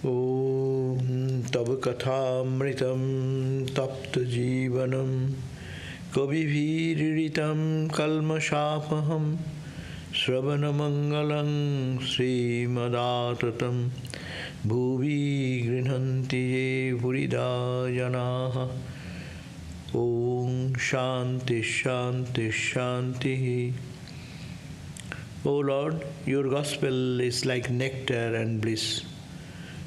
Om Tava Kathamritam Tapta Jivanam Kavibhiriritam Kalmashapaham Sravanamangalam Srimadatatam Bhuvi Grinhanti Ye Purida Janaha Om Shanti Shanti Shanti. O Lord, your gospel is like nectar and bliss,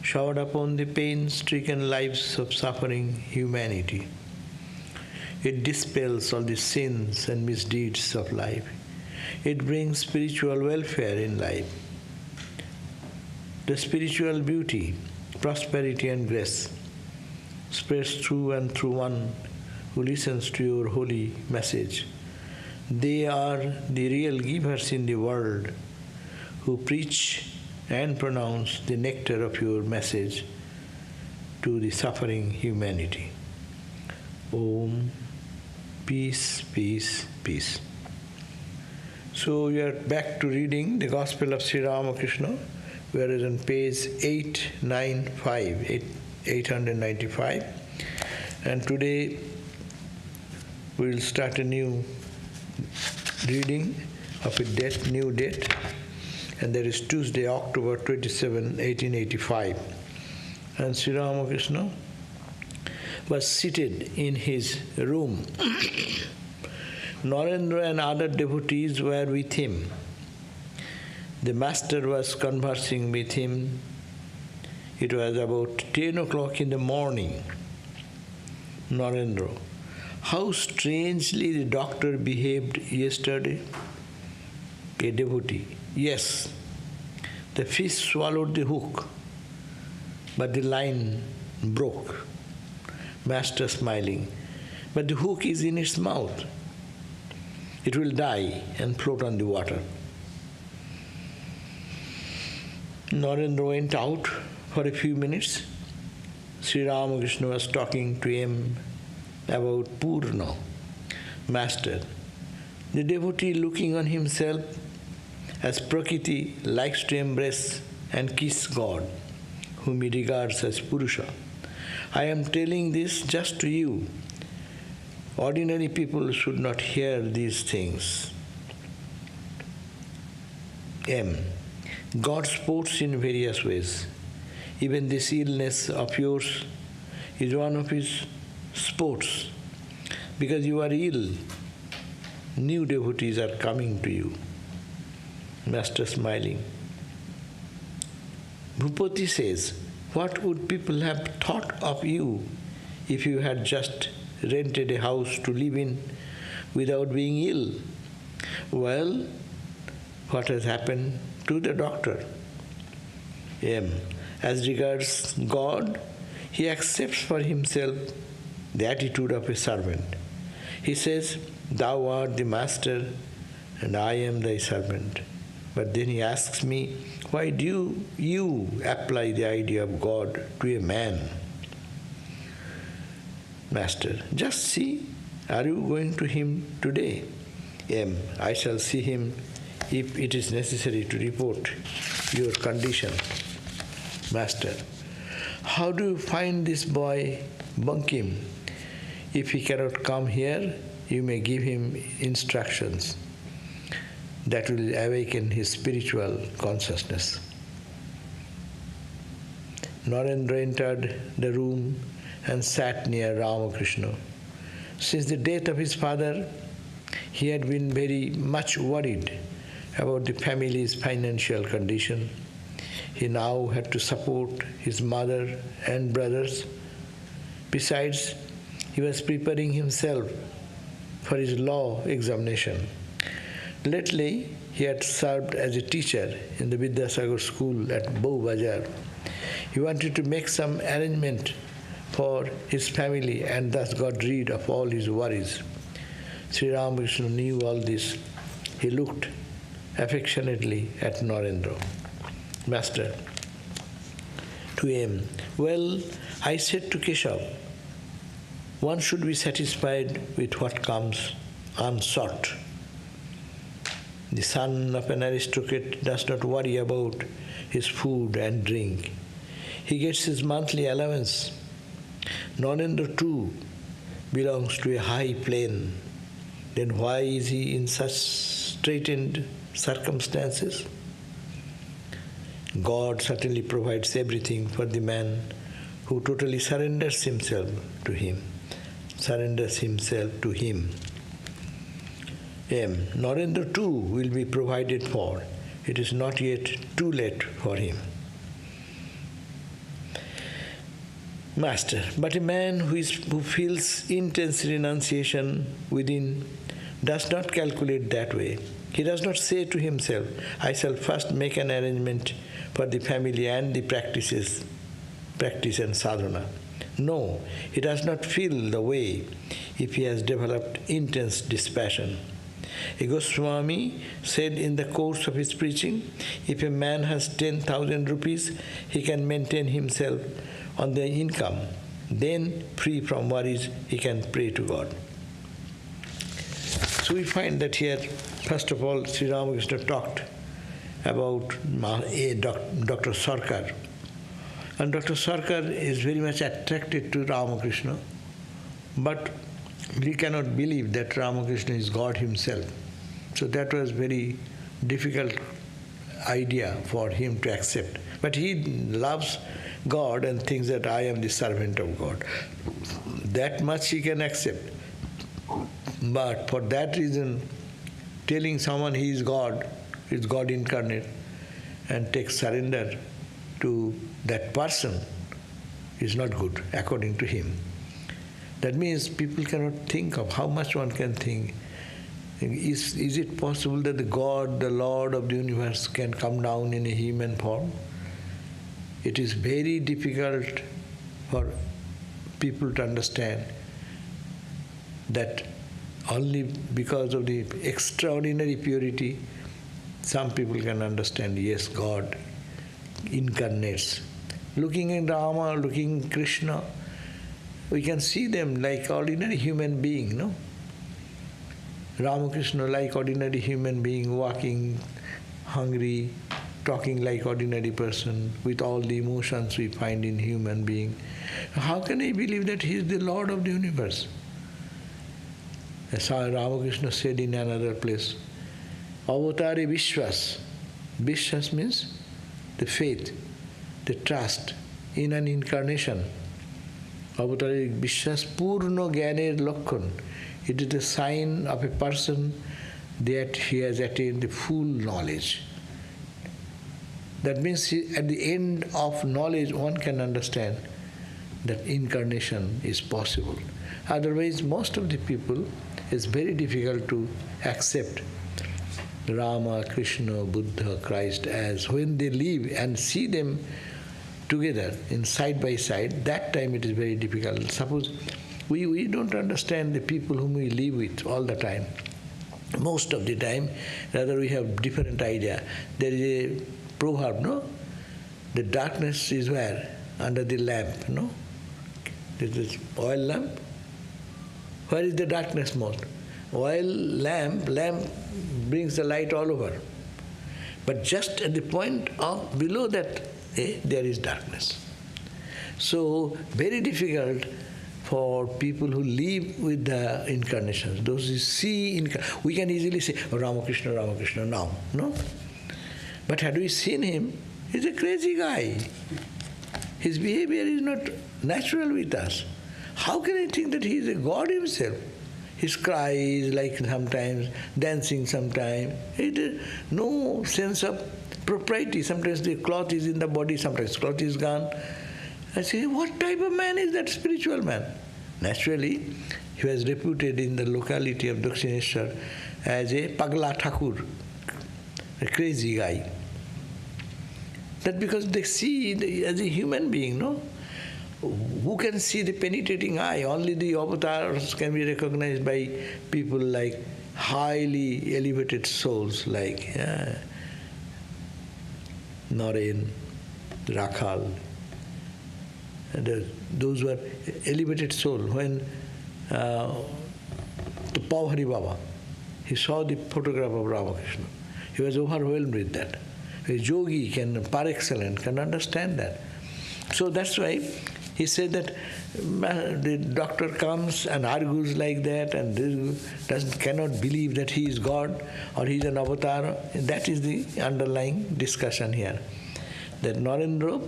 showered upon the pain-stricken lives of suffering humanity. It dispels all the sins and misdeeds of life. It brings spiritual welfare in life. The spiritual beauty, prosperity and grace spreads through and through one who listens to your holy message. They are the real givers in the world who preach and pronounce the nectar of your message to the suffering humanity. Om, peace, peace, peace. So we are back to reading the Gospel of Sri Ramakrishna, whereas on page 895, and today we will start a new reading of a new date, and that is Tuesday, October 27, 1885. And Sri Ramakrishna was seated in his room. Narendra and other devotees were with him. The master was conversing with him. It was about 10 o'clock in the morning. Narendra: how strangely the doctor behaved yesterday. A devotee: yes, the fish swallowed the hook, but the line broke. Master smiling: but the hook is in its mouth. It will die and float on the water. Narendra went out for a few minutes. Sri Ramakrishna was talking to him about Purna. Master: the devotee looking on himself as Prakriti likes to embrace and kiss God, whom he regards as Purusha. I am telling this just to you. Ordinary people should not hear these things. M. God sports in various ways. Even this illness of yours is one of his sports. Because you are ill, new devotees are coming to you. Master smiling. Bhupati says, what would people have thought of you if you had just rented a house to live in without being ill? Well, what has happened to the doctor? M. As regards God, he accepts for himself the attitude of a servant. He says, thou art the master and I am thy servant. But then he asks me, why do you apply the idea of God to a man? Master: just see, are you going to him today? M. I shall see him if it is necessary to report your condition. Master: how do you find this boy Bankim? If he cannot come here, you may give him instructions that will awaken his spiritual consciousness. Narendra entered the room and sat near Ramakrishna. Since the death of his father, he had been very much worried about the family's financial condition. He now had to support his mother and brothers. Besides, he was preparing himself for his law examination. Lately, he had served as a teacher in the Vidyasagar school at Bau Bazar. He wanted to make some arrangement for his family and thus got rid of all his worries. Sri Ramakrishna knew all this. He looked affectionately at Narendra. Master: to him, well, I said to Keshav, one should be satisfied with what comes unsought. The son of an aristocrat does not worry about his food and drink. He gets his monthly allowance. Narendra too belongs to a high plane. Then why is he in such straitened circumstances? God certainly provides everything for the man who totally surrenders himself to him. Narendra too will be provided for. It is not yet too late for him. Master, but a man who feels intense renunciation within does not calculate that way. He does not say to himself, I shall first make an arrangement for the family and the practice and sadhana. No, he does not feel the way if he has developed intense dispassion. A Goswami said in the course of his preaching, if a man has 10,000 rupees, he can maintain himself on the income. Then, free from worries, he can pray to God. So we find that here, first of all, Sri Ramakrishna talked about Dr. Sarkar. And Dr. Sarkar is very much attracted to Ramakrishna, but he cannot believe that Ramakrishna is God himself. So that was very difficult idea for him to accept. But he loves God and thinks that I am the servant of God. That much he can accept. But for that reason, telling someone he is God incarnate, and take surrender to that person is not good, according to him. That means people cannot think of how much one can think. Is it possible that the God, the Lord of the universe, can come down in a human form? It is very difficult for people to understand that only because of the extraordinary purity, some people can understand, yes, God incarnates. Looking at Rama, looking at Krishna, we can see them like ordinary human being, no? Ramakrishna like ordinary human being, walking, hungry, talking like ordinary person, with all the emotions we find in human being. How can I believe that he is the Lord of the universe? As Ramakrishna said in another place, Avatare Vishwas. Vishwas means the faith, the trust in an incarnation. Avatare Vishwas Purno Gyaner Lakkhan. It is a sign of a person that he has attained the full knowledge. That means at the end of knowledge, one can understand that incarnation is possible. Otherwise, most of the people, it's very difficult to accept Rama, Krishna, Buddha, Christ as when they live and see them together in side by side, that time it is very difficult. Suppose we don't understand the people whom we live with all the time. Most of the time, rather we have different idea. There is a proverb, no? The darkness is where? Under the lamp, no? This is oil lamp. Where is the darkness most? Oil lamp brings the light all over. But just at the point of below that, there is darkness. So, very difficult for people who live with the incarnations. Those who see, we can easily say, oh, Ramakrishna, Ramakrishna, now, no? But had we seen him, he's a crazy guy. His behavior is not natural with us. How can I think that he is a God himself? His cries, like sometimes, dancing sometimes. No sense of propriety. Sometimes the cloth is in the body, sometimes cloth is gone. I say, what type of man is that spiritual man? Naturally, he was reputed in the locality of Dakshineshwar as a Pagla Thakur, a crazy guy. That because they see as a human being, no? Who can see the penetrating eye? Only the avatars can be recognized by people like highly elevated souls like Naren, Rakhal. And those were elevated souls. When the Pauhari Baba, he saw the photograph of Ramakrishna, he was overwhelmed with that. A yogi can, par excellence, can understand that. So that's why he said that the doctor comes and argues like that and cannot believe that he is God or he is an avatar. That is the underlying discussion here. That Narendra,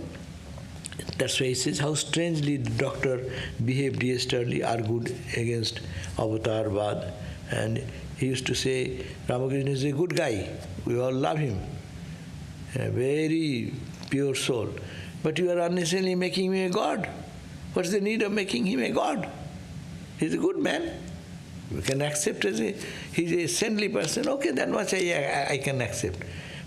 that's why he says how strangely the doctor behaved yesterday, argued against avatar-vad. And he used to say, Ramakrishna is a good guy, we all love him, a very pure soul. But you are unnecessarily making him a god. What's the need of making him a god? He's a good man. We can accept he's a saintly person. Okay, that much I can accept.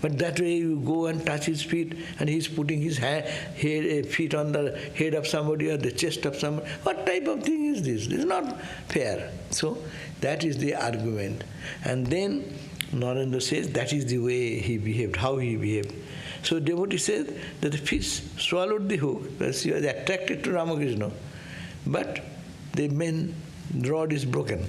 But that way you go and touch his feet and he's putting his feet on the head of somebody or the chest of somebody. What type of thing is this? This is not fair. So that is the argument. And then Narendra says that is the way he behaved, how he behaved. So devotee says that the fish swallowed the hook, because he was attracted to Ramakrishna, but the main rod is broken.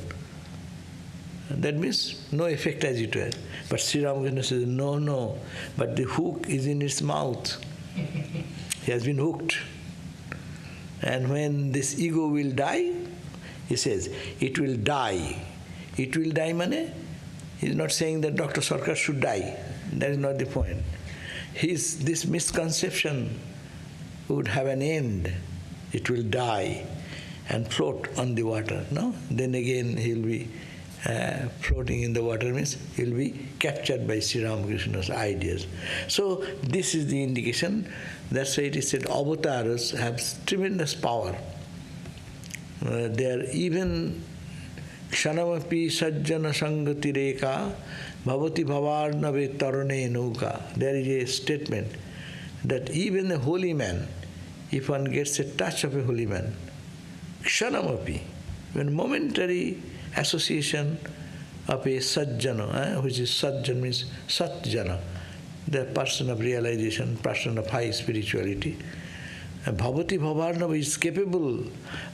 That means no effect as it were. But Sri Ramakrishna says, no, but the hook is in its mouth. He has been hooked. And when this ego will die, he says, it will die. It will die means, he is not saying that Dr. Sarkar should die. That is not the point. This misconception would have an end. It will die and float on the water. No? Then again he will be floating in the water, means he will be captured by Sri Ramakrishna's ideas. So this is the indication. That's why it is said avatars have tremendous power. They are even kshanamapi sajjana sangati reka bhavati bhavarnave tarane nuka. There is a statement that even a holy man, if one gets a touch of a holy man, kshanamapi, when momentary association of a sajjana, which is sajjana means satjana, the person of realization, person of high spirituality, Bhavati Bhavarnava is capable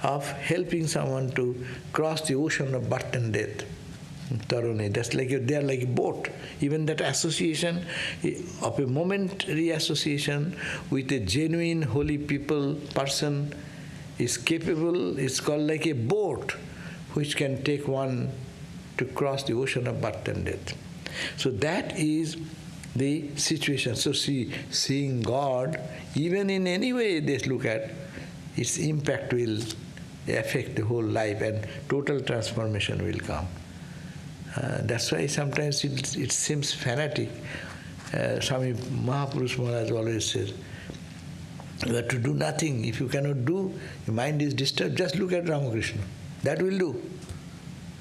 of helping someone to cross the ocean of birth and death. Tarune, that's like they are like a boat. Even that association of a momentary association with a genuine holy person is capable, it's called like a boat which can take one to cross the ocean of birth and death. So that is the situation. So seeing God, even in any way they look at, its impact will affect the whole life and total transformation will come. That's why sometimes it seems fanatic. Swami Mahapurush Maharaj always says, you have to do nothing. If you cannot do, your mind is disturbed, just look at Ramakrishna. That will do.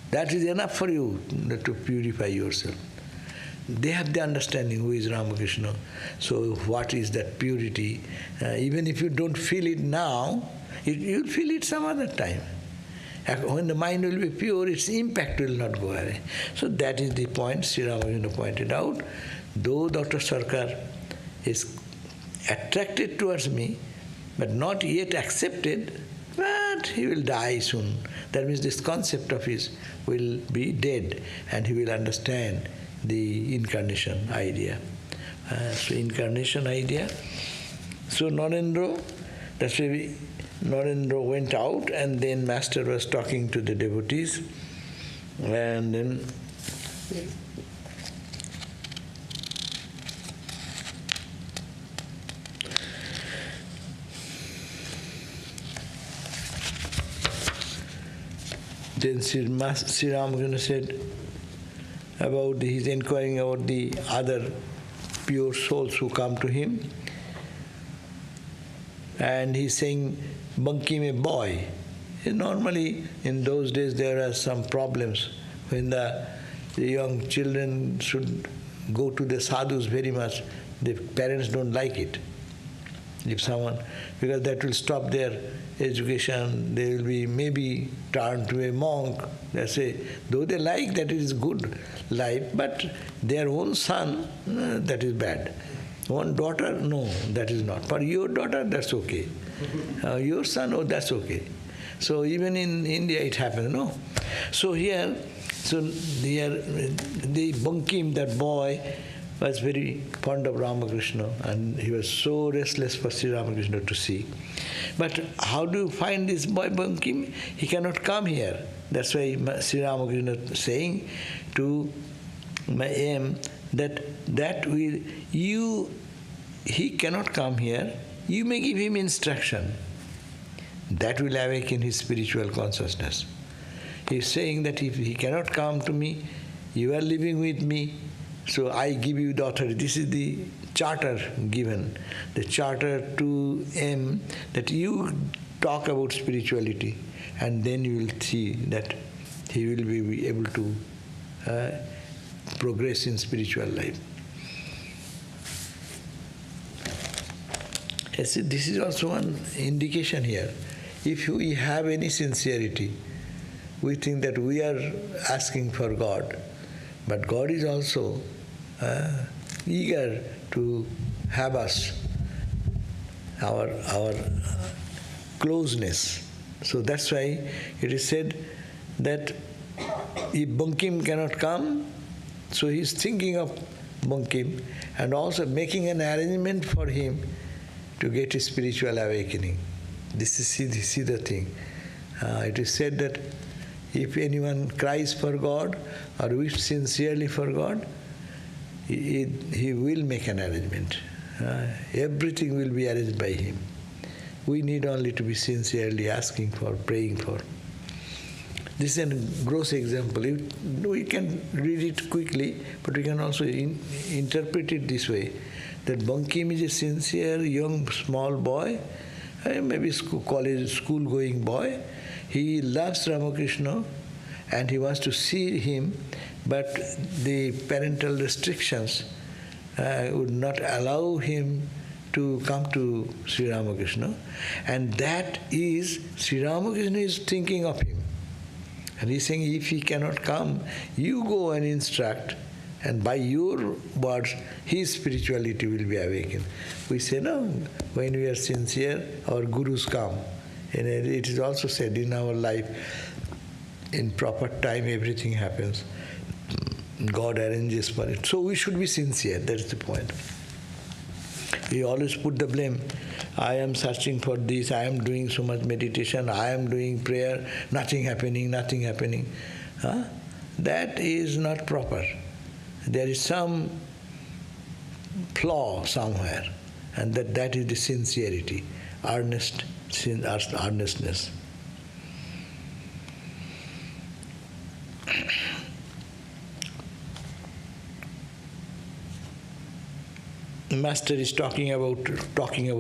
That is enough for you to purify yourself. They have the understanding who is Ramakrishna. So what is that purity? Even if you don't feel it now, you'll feel it some other time. When the mind will be pure, its impact will not go away. So that is the point Sri Ramakrishna pointed out. Though Dr. Sarkar is attracted towards me, but not yet accepted, but he will die soon. That means this concept of his will be dead and he will understand the incarnation idea. So incarnation idea. So Narendra, that's why Narendra went out and then Master was talking to the devotees and then Sri Ramakrishna said about he's inquiring about the other pure souls who come to him, and he's saying, Banki mein boy. Normally in those days there are some problems when the young children should go to the sadhus very much. The parents don't like it. If someone, because that will stop their education, they will be maybe turned to a monk. They say, though they like that it is good life, but their own son, that is bad. One daughter, no, that is not. For your daughter, that's okay. Your son, oh, that's okay. So even in India it happens, no? So here, the Bankim, that boy, was very fond of Ramakrishna, and he was so restless for Sri Ramakrishna to see. But how do you find this boy Bankim? He cannot come here. That's why Sri Ramakrishna saying to him he cannot come here. You may give him instruction. That will awaken his spiritual consciousness. He is saying that if he cannot come to me, you are living with me, so I give you the authority. This is the charter given, the charter to him, that you talk about spirituality, and then you will see that he will be able to progress in spiritual life. This is also one indication here. If we have any sincerity, we think that we are asking for God, but God is also eager to have us, our closeness. So that's why it is said that if Bankim cannot come, so he is thinking of Bankim and also making an arrangement for him to get a spiritual awakening. This is the thing. It is said that if anyone cries for God or wishes sincerely for God, he will make an arrangement. Everything will be arranged by him. We need only to be sincerely asking for, praying for. This is a gross example. We can read it quickly, but we can also interpret it this way, that Bankim is a sincere, young, small boy, maybe school-going boy. He loves Ramakrishna and he wants to see him, but the parental restrictions would not allow him to come to Sri Ramakrishna, and that is, Sri Ramakrishna is thinking of him. And he's saying, if he cannot come, you go and instruct, and by your words, his spirituality will be awakened. We say, no, when we are sincere, our gurus come. And it is also said in our life, in proper time everything happens. God arranges for it. So we should be sincere, that's the point. We always put the blame. I am searching for this, I am doing so much meditation, I am doing prayer, nothing happening. That is not proper. There is some flaw somewhere, and that is the sincerity, earnestness. Master is talking about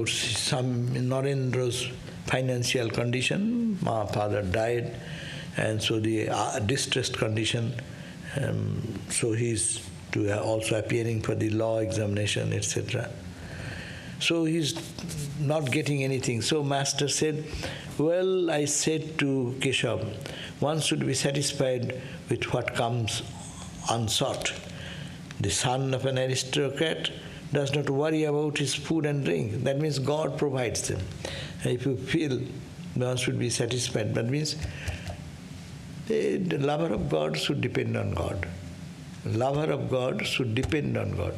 some Narendra's financial condition. My father died, and so the distressed condition. So he's also appearing for the law examination, etc. So he's not getting anything. So Master said, well, I said to Keshav, one should be satisfied with what comes unsought. The son of an aristocrat does not worry about his food and drink. That means God provides them. If you feel one should be satisfied, that means the lover of God should depend on God. Lover of God should depend on God.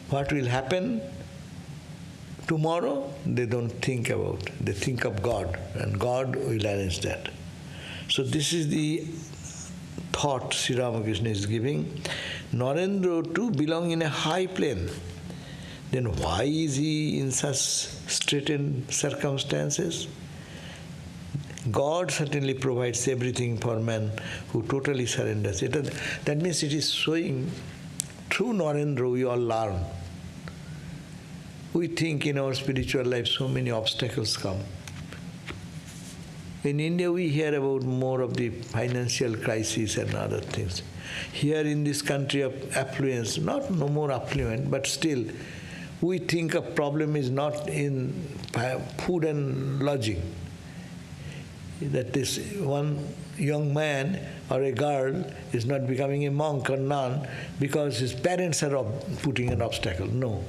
What will happen tomorrow, they don't think about. They think of God, and God will arrange that. So this is the thought Sri Ramakrishna is giving. Narendra too belong in a high plane. Then why is he in such straitened circumstances? God certainly provides everything for man who totally surrenders. That means it is showing, through Narendra we all learn. We think in our spiritual life so many obstacles come. In India we hear about more of the financial crisis and other things. Here in this country of affluence, no more affluent, but still, we think a problem is not in food and lodging. That this one young man or a girl is not becoming a monk or nun because his parents are putting an obstacle. No.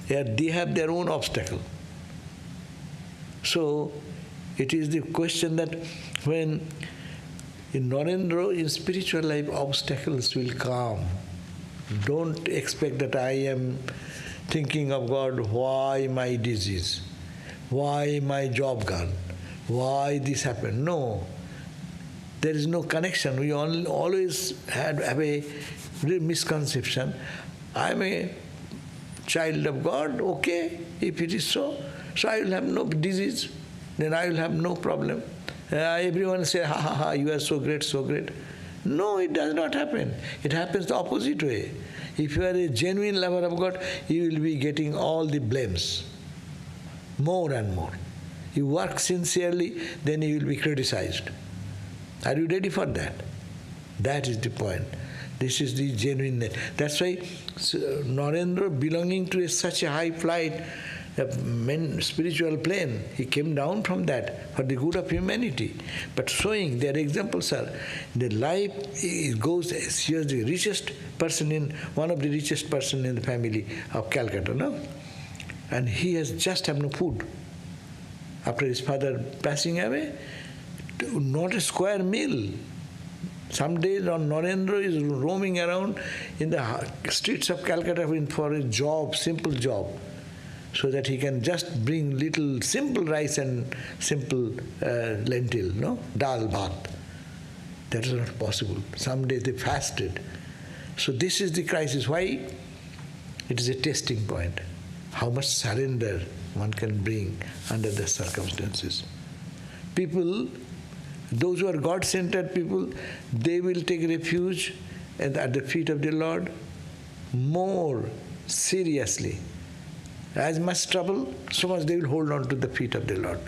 They have their own obstacle. So, it is the question that when in Narendra, in spiritual life, obstacles will come. Don't expect that I am thinking of God, why my disease, why my job gone, why this happened. No, there is no connection. We always have a misconception. I am a child of God, okay, if it is so I will have no disease, then I will have no problem. Everyone say, ha ha ha, you are so great, so great. No, it does not happen. It happens the opposite way. If you are a genuine lover of God, you will be getting all the blames, more and more. You work sincerely, then you will be criticized. Are you ready for that? That is the point. This is the genuineness. That's why Narendra, belonging to such a high flight, spiritual plane, he came down from that for the good of humanity. But showing their examples are, the life goes, he was the richest person one of the richest person in the family of Calcutta, no? And he has just have no food. After his father passing away, not a square meal. Some days Narendra is roaming around in the streets of Calcutta for a job, simple job, so that he can just bring little simple rice and simple lentil, no? Dal bhat. That is not possible. Some days they fasted. So this is the crisis. Why? It is a testing point. How much surrender one can bring under the circumstances. People, those who are God-centered people, they will take refuge at the feet of the Lord more seriously. As much trouble, so much they will hold on to the feet of the Lord.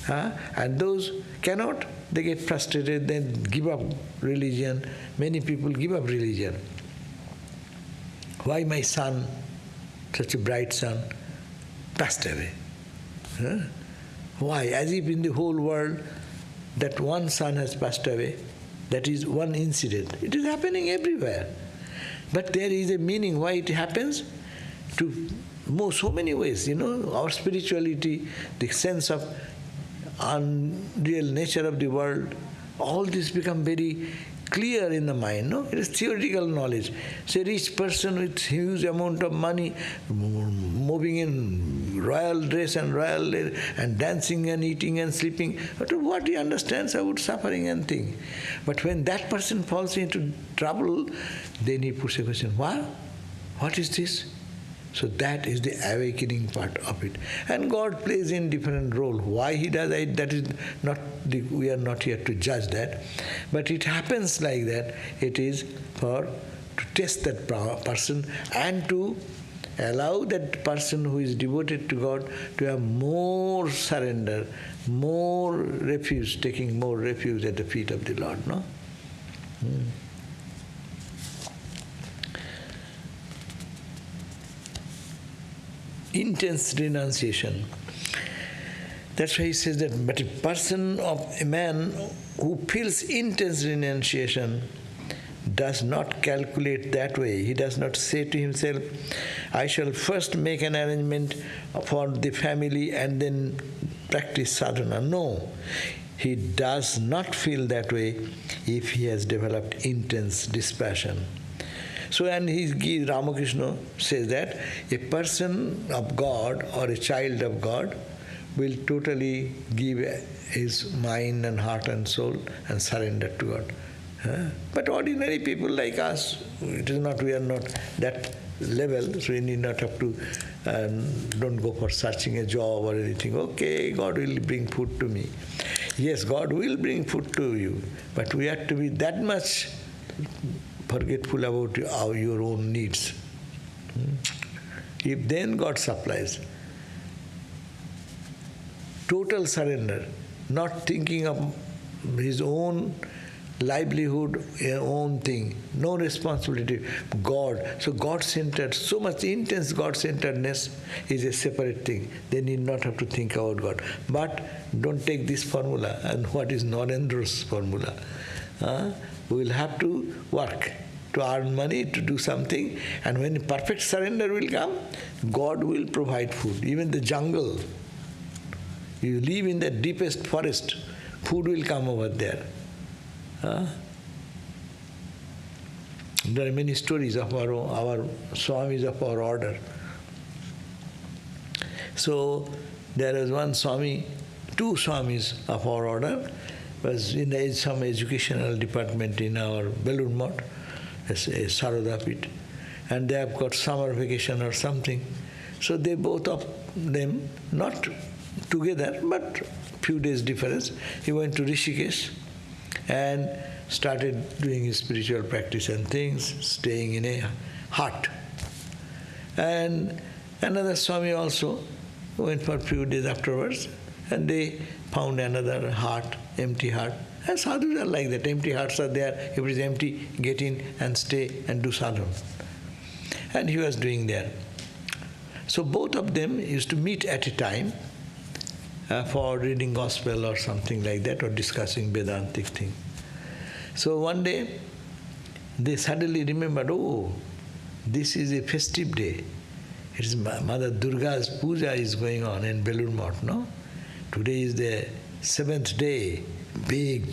And those cannot, they get frustrated, then give up religion. Many people give up religion. Why my son, such a bright son, passed away? Why? As if in the whole world, that one son has passed away, that is one incident. It is happening everywhere. But there is a meaning why it happens to so many ways. Our spirituality, the sense of unreal nature of the world, all this become very clear in the mind. No, it is theoretical knowledge. Say, rich person with huge amount of money, moving in royal dress and royal and dancing and eating and sleeping. But what he understands about suffering and thing. But when that person falls into trouble, then he puts a question: What? What is this? So that is the awakening part of it. And God plays in different role. Why He does it, that is not, we are not here to judge that. But it happens like that. It is to test that person and to allow that person who is devoted to God to have more surrender, more refuge, taking more refuge at the feet of the Lord. No? Intense renunciation. That's why he says that, but a man who feels intense renunciation does not calculate that way. He does not say to himself, I shall first make an arrangement for the family and then practice sadhana. No, he does not feel that way if he has developed intense dispassion. So, and Ramakrishna says that a person of God or a child of God will totally give his mind and heart and soul and surrender to God. But ordinary people like us, we are not that level, so we need not have to, don't go for searching a job or anything. Okay, God will bring food to me. Yes, God will bring food to you, but we have to be that much forgetful about your own needs. If then God supplies. Total surrender, not thinking of his own livelihood, his own thing, no responsibility. God. So God-centered, so much intense God-centeredness is a separate thing. They need not have to think about God. But don't take this formula and what is Narendra's formula. We will have to work to earn money, to do something, and when perfect surrender will come, God will provide food. Even the jungle, you live in the deepest forest, food will come over there. There are many stories of our Swamis of our order. So there was one Swami, two Swamis of our order, was in some educational department in our Belur Math, Sarvadevananda, and they have got summer vacation or something. So they both of them, not together, but few days difference, he went to Rishikesh and started doing his spiritual practice and things, staying in a hut. And another Swami also went for a few days afterwards, and they found another hut, empty hut. And sadhus are like that, empty huts are there, if it is empty, get in and stay and do sadhana. And he was doing there. So both of them used to meet at a time for reading gospel or something like that, or discussing Vedantic thing. So one day, they suddenly remembered, oh, this is a festive day. It is Mother Durga's puja is going on in Belur Math, no? Today is the 7th day, big,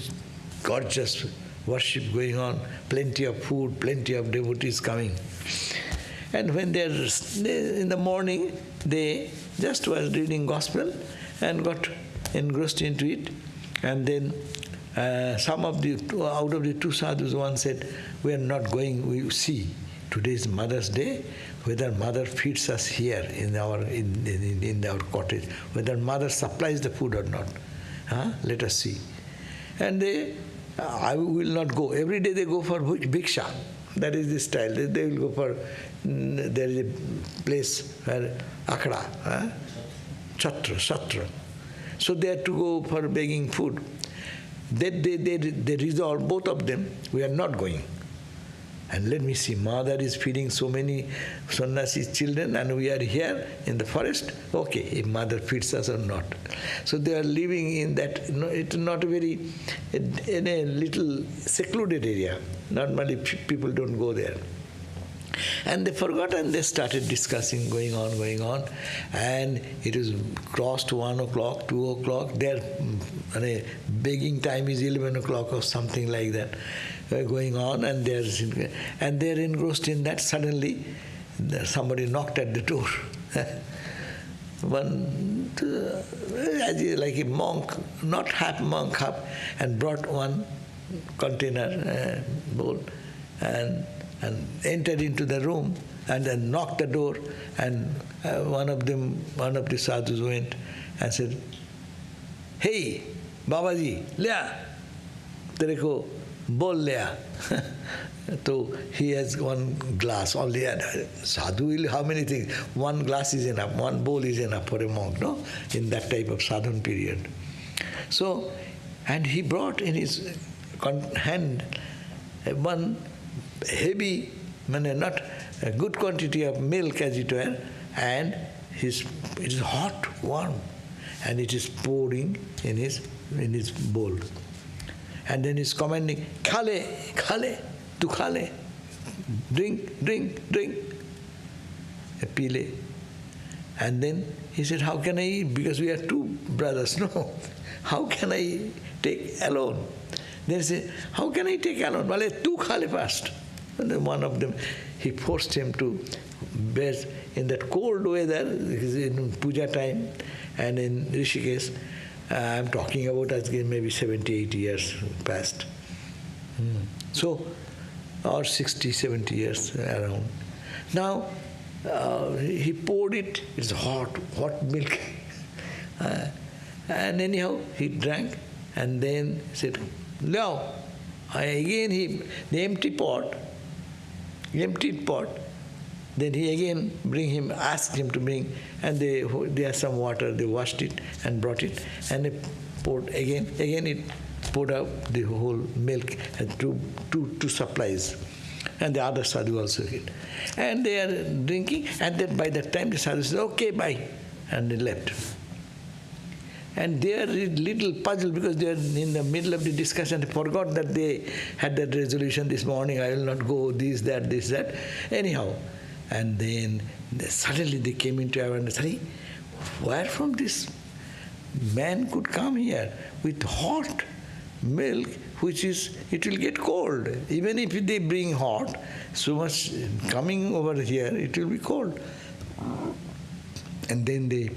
gorgeous worship going on, plenty of food, plenty of devotees coming. And when they in the morning, they just was reading gospel and got engrossed into it. And then some of the out of the two sadhus, one said, we are not going, we see, today is Mother's Day, whether Mother feeds us here in our cottage, whether Mother supplies the food or not. Let us see. And I will not go. Every day they go for bhiksha. That is the style. They will go for, there is a place where akhada, chatra. So they have to go for begging food. They resolve, both of them, we are not going. And let me see, Mother is feeding so many sannyasi children and we are here in the forest. Okay, if Mother feeds us or not. So they are living in that, it's not a very, in a little secluded area. Normally people don't go there. And they forgot and they started discussing, going on. And it was crossed 1 o'clock, 2 o'clock. Their begging time is 11 o'clock or something like that. Going on, and they're engrossed in that. Suddenly, somebody knocked at the door. Like a monk, not half monk, half, and brought one container bowl and entered into the room and then knocked the door. And one of the sadhus went and said, "Hey, Babaji, lea, tere ko bol lea." So he has one glass, only sadhu will, how many things? One glass is enough, one bowl is enough for a monk, no? In that type of sadhana period. So, and he brought in his hand one heavy, not a good quantity of milk as it were, and it is hot, warm, and it is pouring in his bowl. And then he's commanding, khale, tu khale, drink, pile. And then he said, how can I eat? Because we are two brothers. No, how can I take alone? Then he said, how can I take alone? Well, tu khale first. And then one of them, he forced him to bear in that cold weather, in puja time, and in Rishikesh. I'm talking about maybe 70, 80 years past. So, or 60, 70 years around. Now, he poured it, it's hot milk. And anyhow, he drank and then said, no. Again, the emptied pot, then he again asked him to bring, and they had some water, they washed it and brought it, and they poured again it poured out the whole milk and two supplies. And the other sadhu also did. And they are drinking, and then by that time the sadhu said, okay, bye, and they left. And they are a little puzzled because they are in the middle of the discussion. They forgot that they had that resolution this morning, I will not go, this, that. Anyhow, and then suddenly they came into awareness, where from this man could come here with hot milk which is, it will get cold. Even if they bring hot, so much coming over here, it will be cold. And then they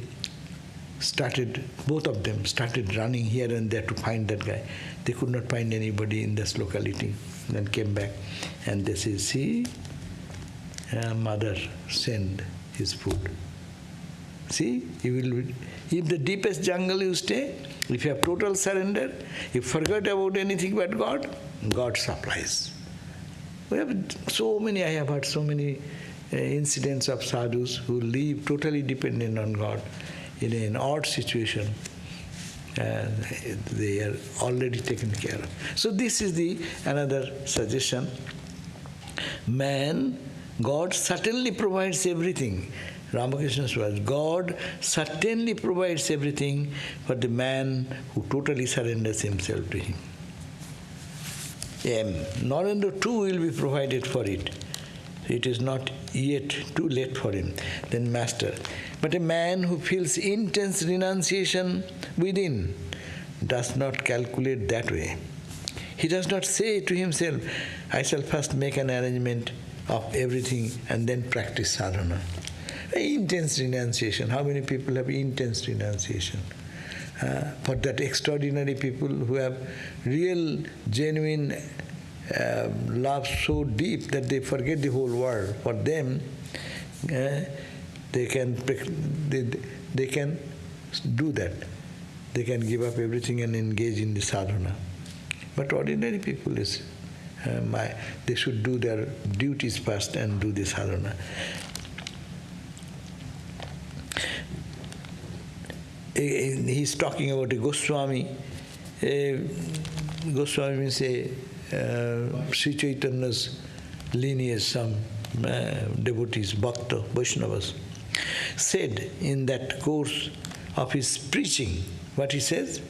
started, both of them started running here and there to find that guy. They could not find anybody in this locality. Then came back and they said, see, mother send his food. See, if the deepest jungle you stay, if you have total surrender, you forget about anything but God, God supplies. We have so many, I have heard so many incidents of sadhus who live totally dependent on God in an odd situation. They are already taken care of. So this is another suggestion. Man, God certainly provides everything. Ramakrishna's words, God certainly provides everything for the man who totally surrenders himself to him. Narendra too will be provided for it. It is not yet too late for him. Then Master, but a man who feels intense renunciation within does not calculate that way. He does not say to himself, I shall first make an arrangement of everything and then practice sadhana. Intense renunciation. How many people have intense renunciation? For that extraordinary people who have real, genuine love so deep that they forget the whole world. For them, they can do that. They can give up everything and engage in the sadhana. But ordinary people they should do their duties first and do the sadhana. He's talking about a Goswami. Goswami means Sri Chaitanya's lineage, some devotees, Bhakta, Vaishnavas, said in that course of his preaching, what he says,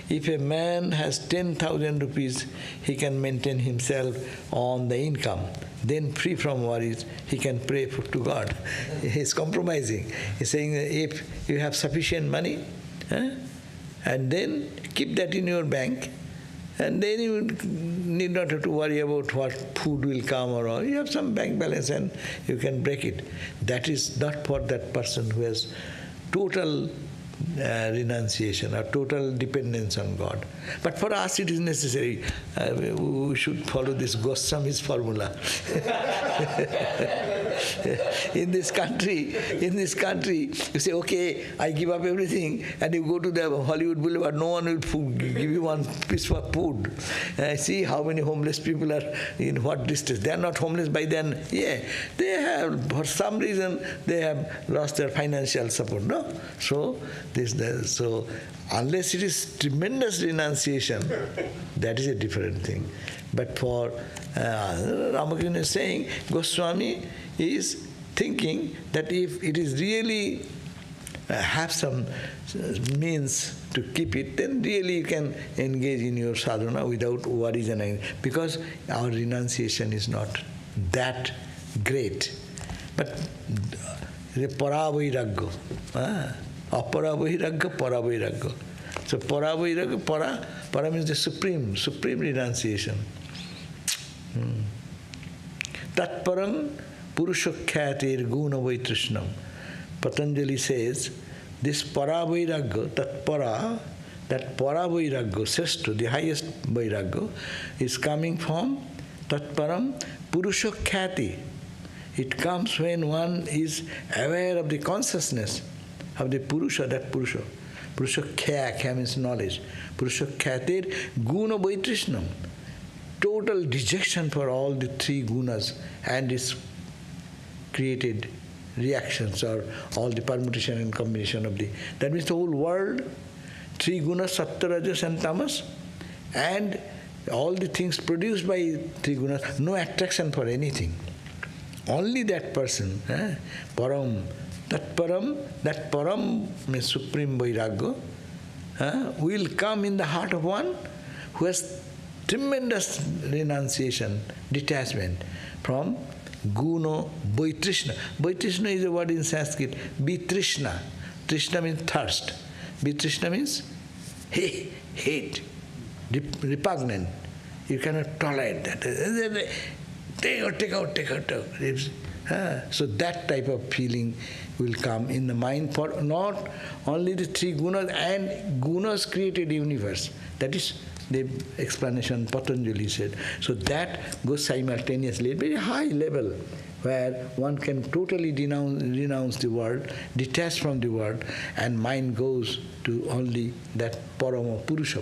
if a man has 10,000 rupees, he can maintain himself on the income. Then free from worries, he can pray to God. He's compromising. He's saying that if you have sufficient money, and then keep that in your bank, and then you need not have to worry about what food will come or all. You have some bank balance and you can break it. That is not for that person who has total renunciation or total dependence on God. But for us it is necessary. We should follow this Goswami's formula. In this country, you say, okay, I give up everything, and you go to the Hollywood Boulevard, no one will give you one piece of food. See how many homeless people are in what distance. They are not homeless by then. Yeah, they have, for some reason, they have lost their financial support. No? So unless it is tremendous renunciation, that is a different thing. But for Ramakrishna is saying, Goswami is thinking that if it is really have some means to keep it, then really you can engage in your sadhana without worries and anything, because our renunciation is not that great. But paravairagya, aparavairagya, paravairagya. So paravairagya, para means the supreme renunciation. Tatparam Purushakyatir Guna Vaitrishnam. Patanjali says, this para vairagya, that para vairagya, sreshta, the highest vairagya, is coming from tatparam Purushakyati. It comes when one is aware of the consciousness of the Purusha, that Purusha. Purushakya, kya means knowledge. Purushakyatir Guna Vaitrishnam. Total dejection for all the three gunas and its created reactions, or all the permutation and combination of that means the whole world, three gunas, sattva, rajas and tamas, and all the things produced by three gunas, no attraction for anything. Only that person, param, that param means supreme vairagya, will come in the heart of one who has tremendous renunciation, detachment from guna, bhaitrishna. Bhaitrishna is a word in Sanskrit, bitrishna. Trishna means thirst. Bitrishna means hate. repugnant. You cannot tolerate that. Take out. So that type of feeling will come in the mind for not only the three gunas, and gunas created universe. That is the explanation Patanjali said. So that goes simultaneously at very high level, where one can totally renounce the world, detach from the world, and mind goes to only that Parama Purusha,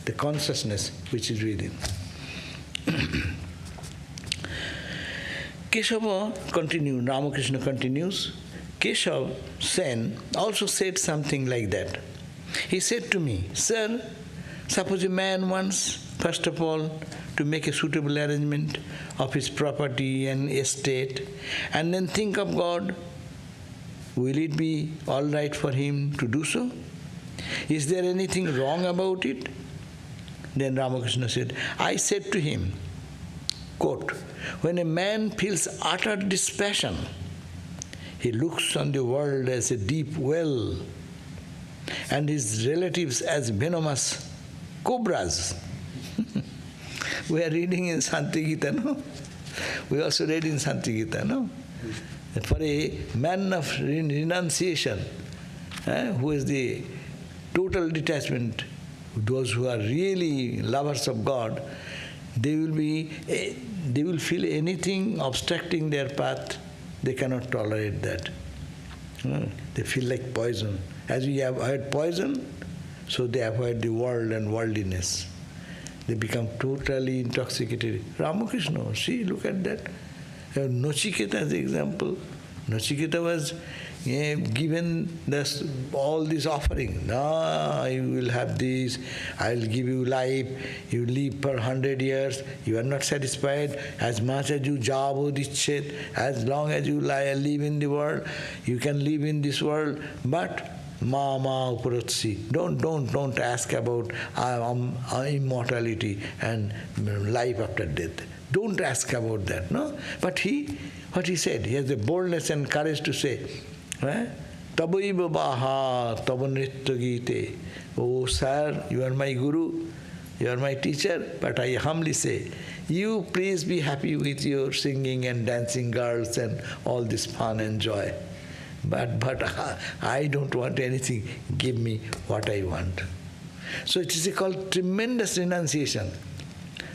the consciousness which is within. Keshava continues, Ramakrishna continues. Keshav Sen also said something like that. He said to me, "Sir, suppose a man wants, first of all, to make a suitable arrangement of his property and estate, and then think of God. Will it be all right for him to do so? Is there anything wrong about it?" Then Ramakrishna said, I said to him, quote, "When a man feels utter dispassion, he looks on the world as a deep well, and his relatives as venomous cobras." We are reading in Santi Gita, no? We also read in Santi Gita, no? That for a man of renunciation, who is the total detachment, those who are really lovers of God, they will feel anything obstructing their path. They cannot tolerate that. They feel like poison. As we avoid poison, so they avoid the world and worldliness. They become totally intoxicated. Ramakrishna, see, look at that. Nachiketa as the example. Nachiketa was given all this offering. You will have this, I will give you life, you live for 100 years, you are not satisfied, as much as you jabodichet, as long as you live in the world, you can live in this world, but ma uparatsi. Don't ask about immortality and life after death. Don't ask about that, no? But what he said, he has the boldness and courage to say, Tabaiva baha tabanritya gite. Oh, sir, you are my guru, you are my teacher, but I humbly say, you please be happy with your singing and dancing girls and all this fun and joy. But I don't want anything. Give me what I want. So it is called tremendous renunciation.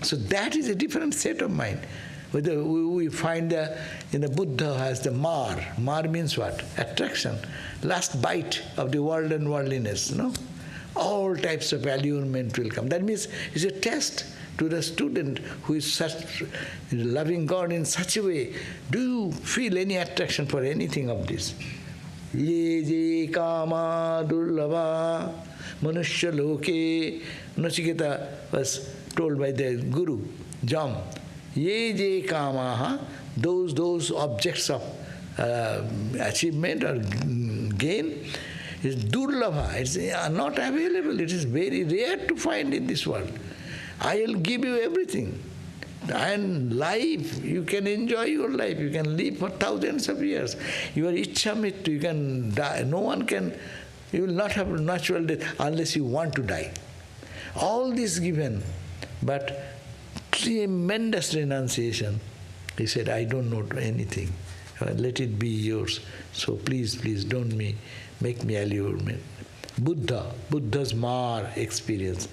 So that is a different set of mind. We find in the Buddha has the mar. Mar means what? Attraction. Last bite of the world and worldliness. No? All types of allurement will come. That means it's a test to the student who is such loving God in such a way. Do you feel any attraction for anything of this? Ye je kama durlava manushya loke. Nachiketa was told by the Guru, Jam. Ye je kamaha, those objects of achievement or gain, is durlabha. It's not available. It is very rare to find in this world. I will give you everything. And life, you can enjoy your life. You can live for thousands of years. You are ichamit, you can die. No one can, you will not have a natural death unless you want to die. All this given, but tremendous renunciation. He said, I don't know anything. Let it be yours. So please don't make me allurement. Buddha's mar experience.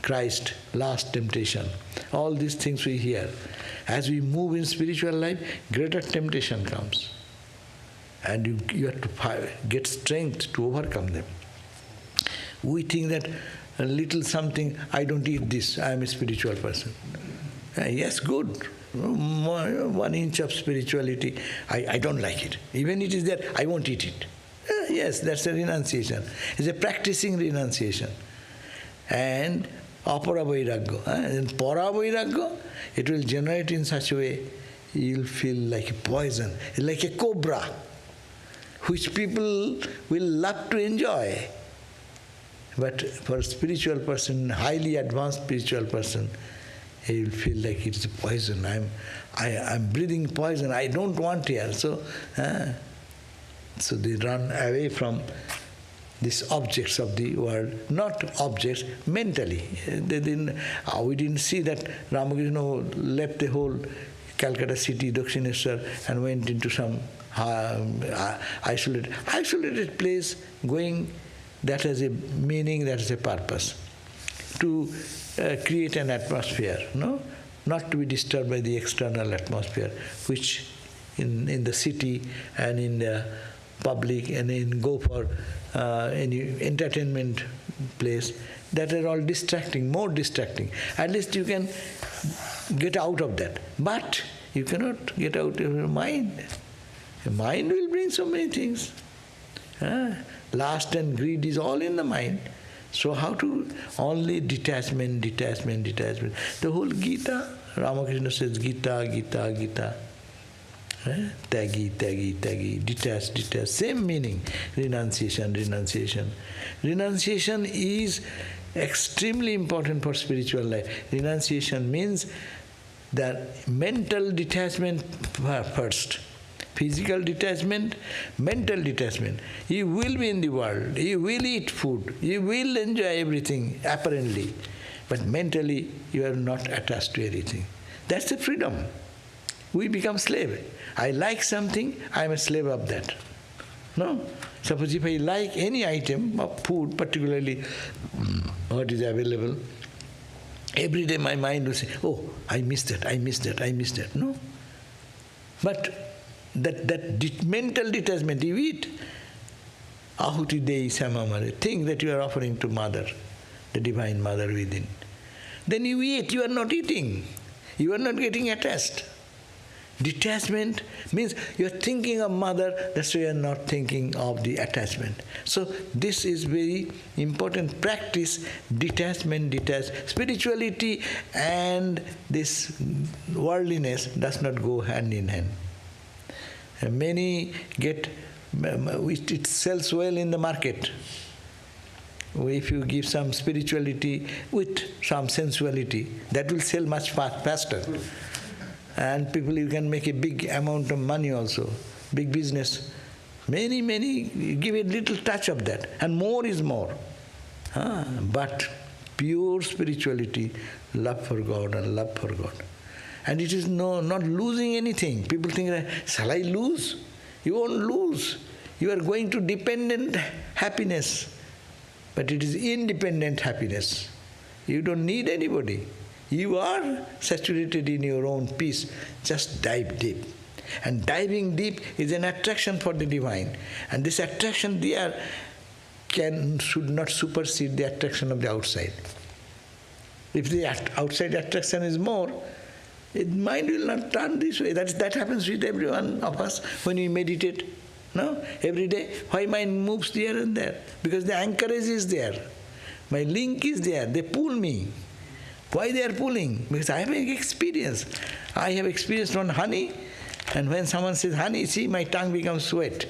Christ, last temptation. All these things we hear. As we move in spiritual life, greater temptation comes. And you have to get strength to overcome them. We think that a little something, I don't eat this, I am a spiritual person. Yes, good. 1 inch of spirituality, I don't like it. Even it is there, I won't eat it. Yes, that's a renunciation. It's a practicing renunciation. And apara vairagya. And para vairagya, it will generate in such a way, you'll feel like a poison, like a cobra, which people will love to enjoy. But for a spiritual person, highly advanced spiritual person, he will feel like it's a poison. I'm breathing poison. I don't want here. So they run away from these objects of the world, not objects, mentally. We didn't see that Ramakrishna left the whole Calcutta city, Dakshineshwar, and went into some isolated place, going, that has a meaning, that has a purpose. To create an atmosphere, no? Not to be disturbed by the external atmosphere, which in the city and in the public and in go for any entertainment place, that are all distracting, more distracting. At least you can get out of that. But you cannot get out of your mind. The mind will bring so many things. Lust and greed is all in the mind. So how to only detachment. The whole Gita, Ramakrishna says Gita. Tagi, detach. Same meaning. Renunciation. Renunciation is extremely important for spiritual life. Renunciation means that mental detachment first. Physical detachment, mental detachment. You will be in the world, you will eat food, you will enjoy everything, apparently. But mentally, you are not attached to anything. That's the freedom. We become slave. I like something, I am a slave of that. No? Suppose if I like any item of food, particularly what is available, every day my mind will say, oh, I missed that. No? But that mental detachment, you eat, ahuti dei samamare, think that you are offering to Mother, the Divine Mother within. Then you eat, you are not eating. You are not getting attached. Detachment means you are thinking of Mother, that's why you are not thinking of the attachment. So this is very important practice, detachment. Spirituality and this worldliness does not go hand in hand. Many get, it sells well in the market. If you give some spirituality with some sensuality, that will sell much faster. And people, you can make a big amount of money also, big business. Many give a little touch of that, and more is more. But pure spirituality, love for God and love for God. And it is not losing anything. People think, shall I lose? You won't lose. You are going to dependent happiness. But it is independent happiness. You don't need anybody. You are saturated in your own peace. Just dive deep. And diving deep is an attraction for the divine. And this attraction there should not supersede the attraction of the outside. If the outside attraction is more, mind will not turn this way. That happens with every one of us when we meditate. No? Every day, why mind moves here and there? Because the anchorage is there. My link is there. They pull me. Why they are pulling? Because I have an experience. I have experienced on honey, and when someone says honey, see, my tongue becomes sweat.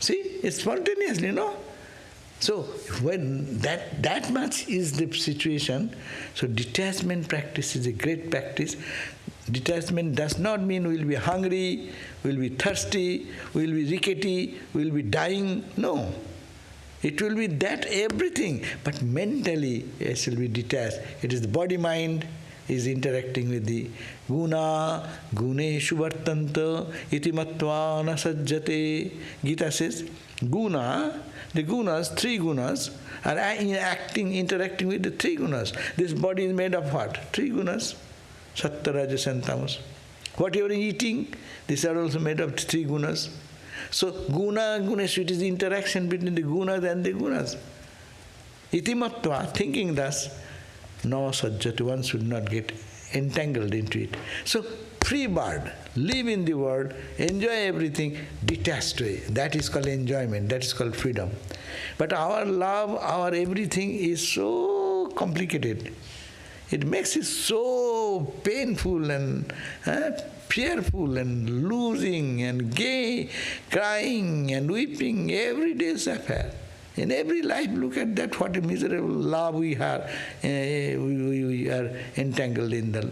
See, it's spontaneously, no? So when that much is the situation, so detachment practice is a great practice. Detachment does not mean we'll be hungry, we'll be thirsty, we'll be rickety, we'll be dying. No. It will be that everything, but mentally it shall be detached. It is the body-mind is interacting with the guna, guneshu vartanta, iti matva na sajjate. Gita says, guna, the gunas, three gunas, are interacting with the three gunas. This body is made of what? Three gunas, sattva, rajas and tamas. What you are eating, these are also made of three gunas. So guna, guneshu, it is the interaction between the gunas and the gunas. Iti matva, thinking thus, no sajjati, one should not get entangled into it. So free bird, live in the world, enjoy everything, detached way. That is called enjoyment, that is called freedom. But our love, our everything is so complicated. It makes it so painful and fearful and losing and gay, crying and weeping, every day's affair. In every life, look at that, what a miserable love we are, we are entangled in the.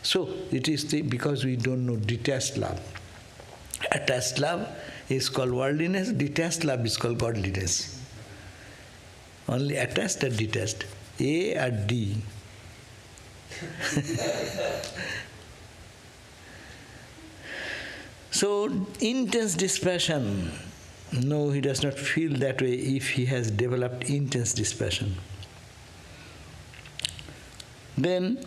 So it is because we don't know detached love. Attached love is called worldliness, detached love is called godliness. Only attached and detached. A or D. So, intense dispassion. No, he does not feel that way if he has developed intense dispassion. Then,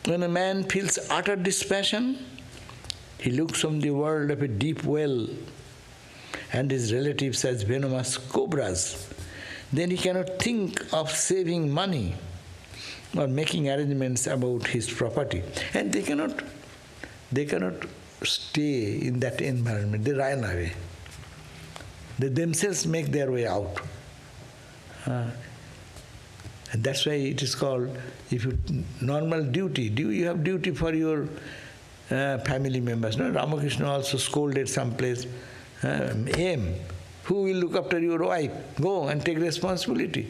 when a man feels utter dispassion, he looks on the world of a deep well and his relatives as venomous cobras. Then he cannot think of saving money or making arrangements about his property. And they cannot stay in that environment. They run away. They themselves make their way out. And that's why it is called, if you normal duty, you have duty for your family members. No? Ramakrishna also scolded someplace, aim, who will look after your wife? Go and take responsibility.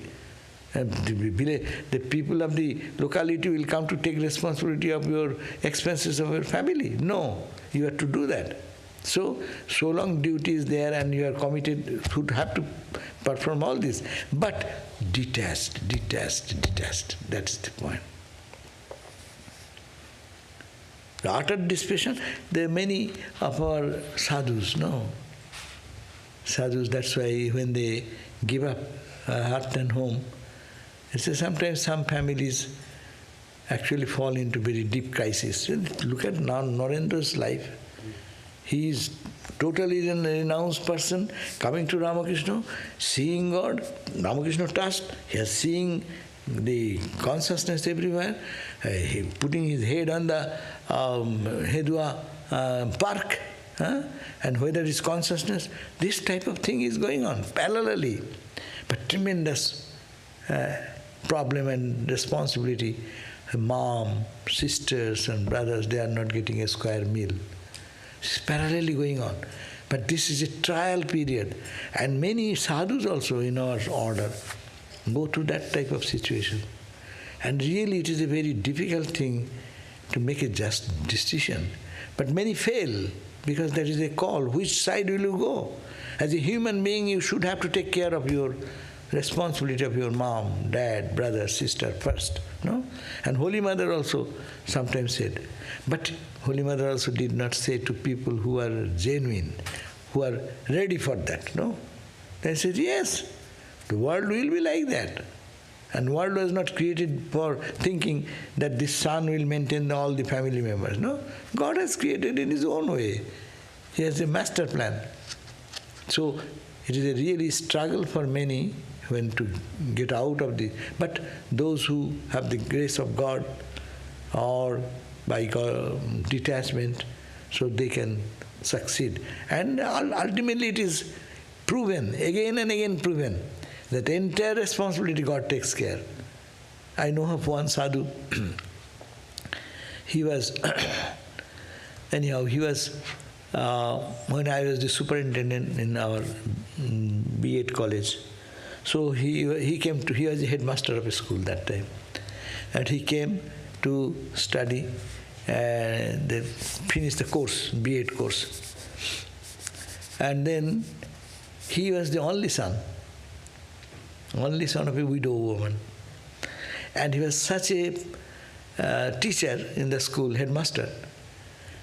The people of the locality will come to take responsibility of your expenses of your family. No, you have to do that. So long duty is there and you are committed, should have to perform all this. But detached, that's the point. The utter dispassion, there are many of our sadhus, no? Sadhus, that's why when they give up heart and home, sometimes some families actually fall into very deep crisis. Look at now Narendra's life. He is totally a renounced person, coming to Ramakrishna, seeing God. Ramakrishna touched, he is seeing the consciousness everywhere. He putting his head on the Hedua park, and whether it's consciousness, this type of thing is going on parallelly. But tremendous problem and responsibility. Mom, sisters and brothers, they are not getting a square meal. It's parallelly going on. But this is a trial period. And many sadhus also in our order go through that type of situation. And really it is a very difficult thing to make a just decision. But many fail because there is a call. Which side will you go? As a human being, you should have to take care of your responsibility of your mom, dad, brother, sister first. No? And Holy Mother also sometimes said. But Holy Mother also did not say to people who are genuine, who are ready for that. No? They said, yes, the world will be like that. And the world was not created for thinking that this son will maintain all the family members. No, God has created in His own way. He has a master plan. So it is a really struggle for many when to get out of the... But those who have the grace of God or by detachment, so they can succeed. And ultimately it is proven, again and again proven, that entire responsibility God takes care. I know of one sadhu. He was, anyhow, he was, when I was the superintendent in our B.Ed college, so he came to, he was the headmaster of a school that time. And he came to study and they finished the course, B.Ed course. And then he was the only son of a widow woman. And he was such a teacher in the school, headmaster.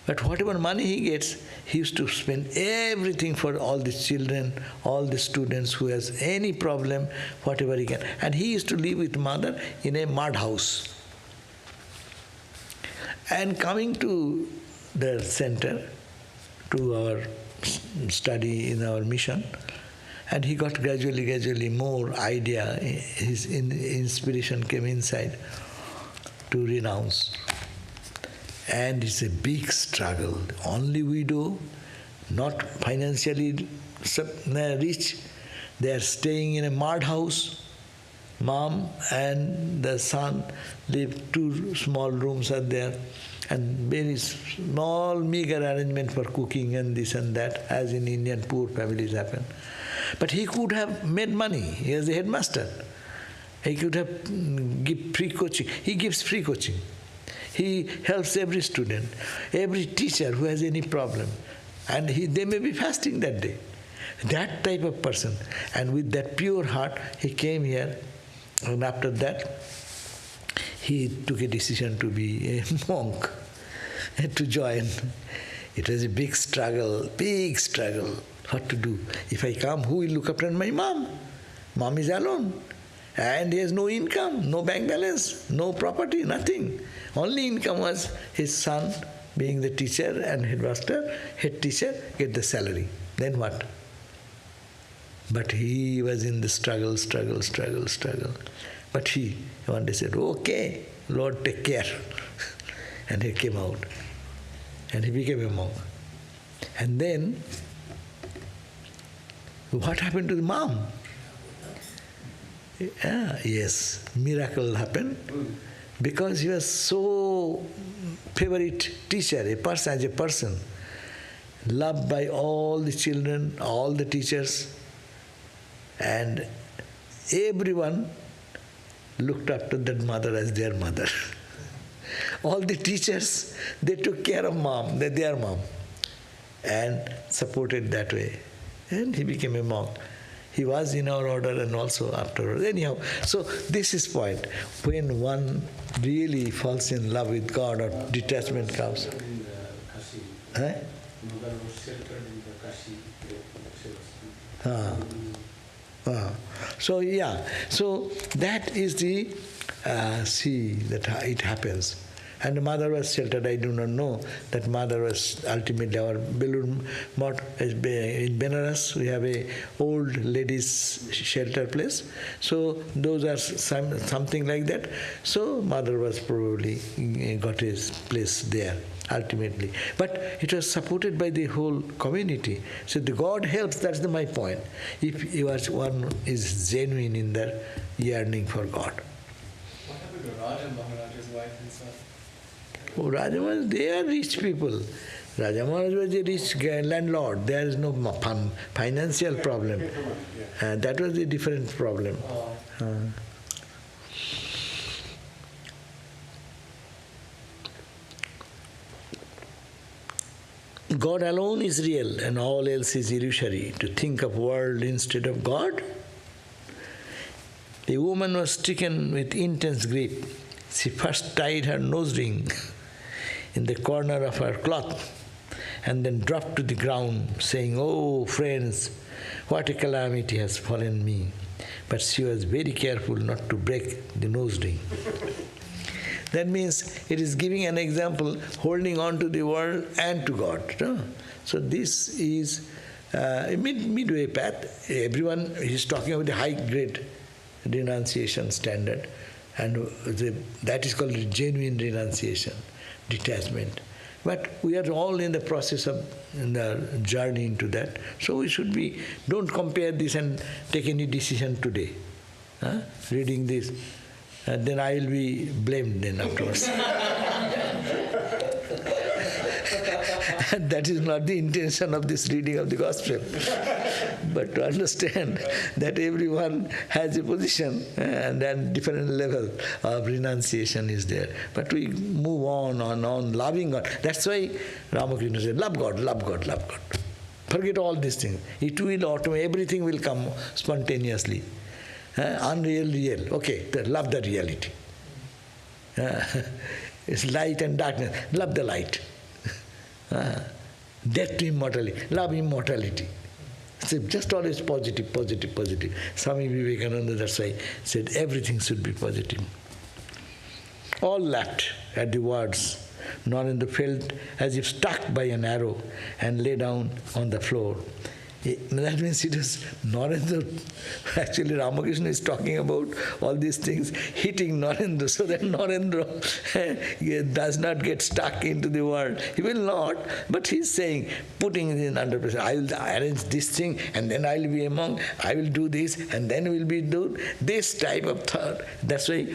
But whatever money he gets, he used to spend everything for all the children, all the students who has any problem, whatever he can. And he used to live with mother in a mud house. And coming to the center, to our study in our mission, and he got gradually more idea, his inspiration came inside to renounce. And it's a big struggle. Only widow, not financially rich, they are staying in a mud house. Mom and the son live, 2 small rooms are there, and very small, meager arrangement for cooking and this and that, as in Indian poor families happen. But he could have made money. He is the headmaster. He could have give free coaching. He gives free coaching. He helps every student, every teacher who has any problem. And they may be fasting that day. That type of person. And with that pure heart, he came here. And after that, he took a decision to be a monk, to join. It was a big struggle. What to do? If I come, who will look after my mom? Mom is alone. And he has no income, no bank balance, no property, nothing. Only income was his son being the teacher and headmaster, head teacher, get the salary. Then what? But he was in the struggle. But he one day said, okay, Lord, take care. And he came out. And he became a monk. And then, what happened to the mom? Yes, miracle happened. Because he was so favorite teacher, as a person, loved by all the children, all the teachers, and everyone looked after that mother as their mother. All the teachers, they took care of mom, their mom, and supported that way. And he became a monk. He was in our order and also afterwards. Anyhow, so this is point. When one really falls in love with God or detachment comes. So yeah, so that is the, see that it happens. And the mother was sheltered. I do not know that mother was ultimately our Belur Math in Benares. We have a old ladies shelter place. So those are something like that. So mother was probably got his place there ultimately. But it was supported by the whole community. So the God helps. That's my point. If one is genuine in their yearning for God. What happened to Raja Maharaj's wife and son? Oh, Raja Maharaj, they are rich people. Raja Maharaj was a rich landlord. There is no financial problem. That was a different problem. God alone is real and all else is illusory. To think of world instead of God. The woman was stricken with intense grief. She first tied her nose ring in the corner of her cloth and then dropped to the ground, saying, "Oh, friends, what a calamity has fallen me." But she was very careful not to break the nose ring. That means it is giving an example, holding on to the world and to God. No? So this is a midway path. Everyone is talking about the high-grade renunciation standard, and that is called genuine renunciation, detachment. But we are all in the process of the journey into that. So we should be, don't compare this and take any decision today. Reading this, then I will be blamed then afterwards. That is not the intention of this reading of the Gospel. But to understand that everyone has a position and then different level of renunciation is there. But we move on, loving God. That's why Ramakrishna said, love God, love God, love God. Forget all these things. It will automatically, everything will come spontaneously. Unreal, real. Okay, love the reality. It's light and darkness. Love the light. Death to immortality. Love immortality. So just always positive, positive, positive. Swami Vivekananda, that's why, said everything should be positive. All laughed at the words. Narendra felt as if struck by an arrow and lay down on the floor. That means it is Narendra. Actually, Ramakrishna is talking about all these things, hitting Narendra, so that Narendra does not get stuck into the world. He will not, but he is saying, putting it in under pressure. I will arrange this thing, and then I will be a monk. I will do this, and then will be do this type of thought. That's why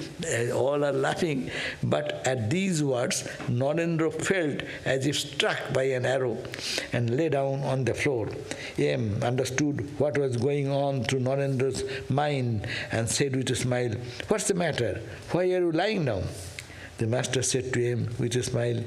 all are laughing. But at these words, Narendra felt as if struck by an arrow, and lay down on the floor. Understood what was going on through Narendra's mind and said with a smile, "What's the matter? Why are you lying down?" The master said to him with a smile,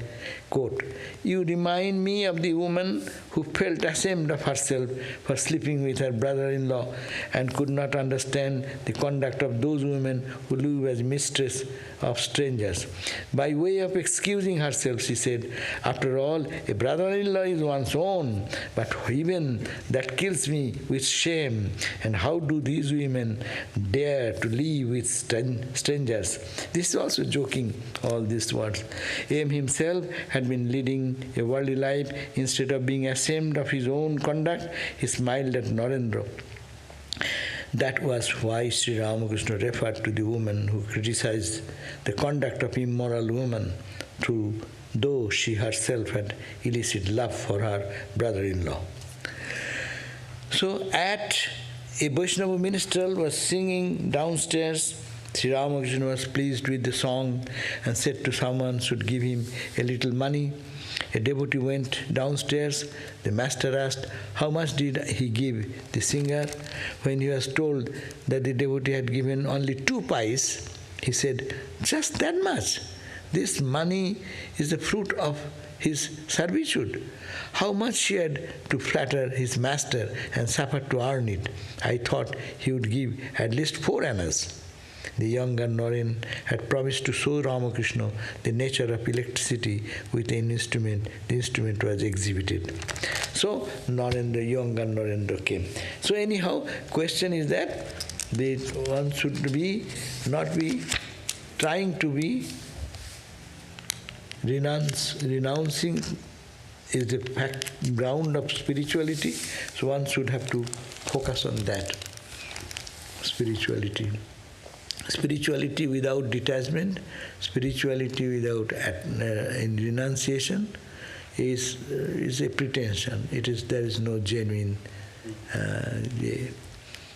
quote, "You remind me of the woman who felt ashamed of herself for sleeping with her brother-in-law and could not understand the conduct of those women who live as mistress of strangers. By way of excusing herself, she said, 'After all, a brother-in-law is one's own, but even that kills me with shame. And how do these women dare to live with strangers?'" This is also joking, all these words. M himself had been leading a worldly life. Instead of being ashamed of his own conduct, he smiled at Narendra. That was why Sri Ramakrishna referred to the woman who criticized the conduct of immoral women, though she herself had illicit love for her brother-in-law. So at a Vaishnava minstrel was singing downstairs. Sri Ramakrishna was pleased with the song and said to someone should give him a little money. A devotee went downstairs. The master asked, how much did he give the singer? When he was told that the devotee had given only 2 pice, he said, "Just that much? This money is the fruit of his servitude. How much he had to flatter his master and suffer to earn it. I thought he would give at least 4 annas." The younger Naren had promised to show Ramakrishna the nature of electricity with an instrument. The instrument was exhibited. So Narendra, younger Narendra came. So anyhow, question is that one should not be trying to be renouncing is the ground of spirituality. So one should have to focus on that. Spirituality without detachment, spirituality without in renunciation is a pretension. There is no genuine.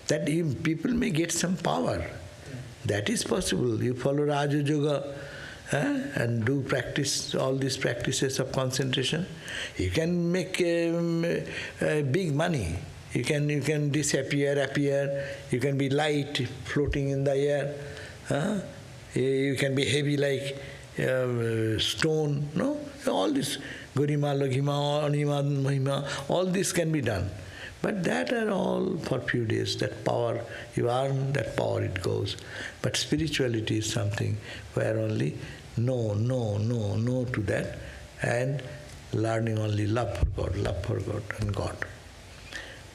That people may get some power. That is possible. You follow Raja Yoga and do practice all these practices of concentration. You can make big money. You can disappear, appear. You can be light, floating in the air. You can be heavy like stone. No, all this Garima, Laghima, Anima, Mahima. All this can be done, but that are all for few days. That power you earn, that power it goes. But spirituality is something where only no to that, and learning only love for God and God.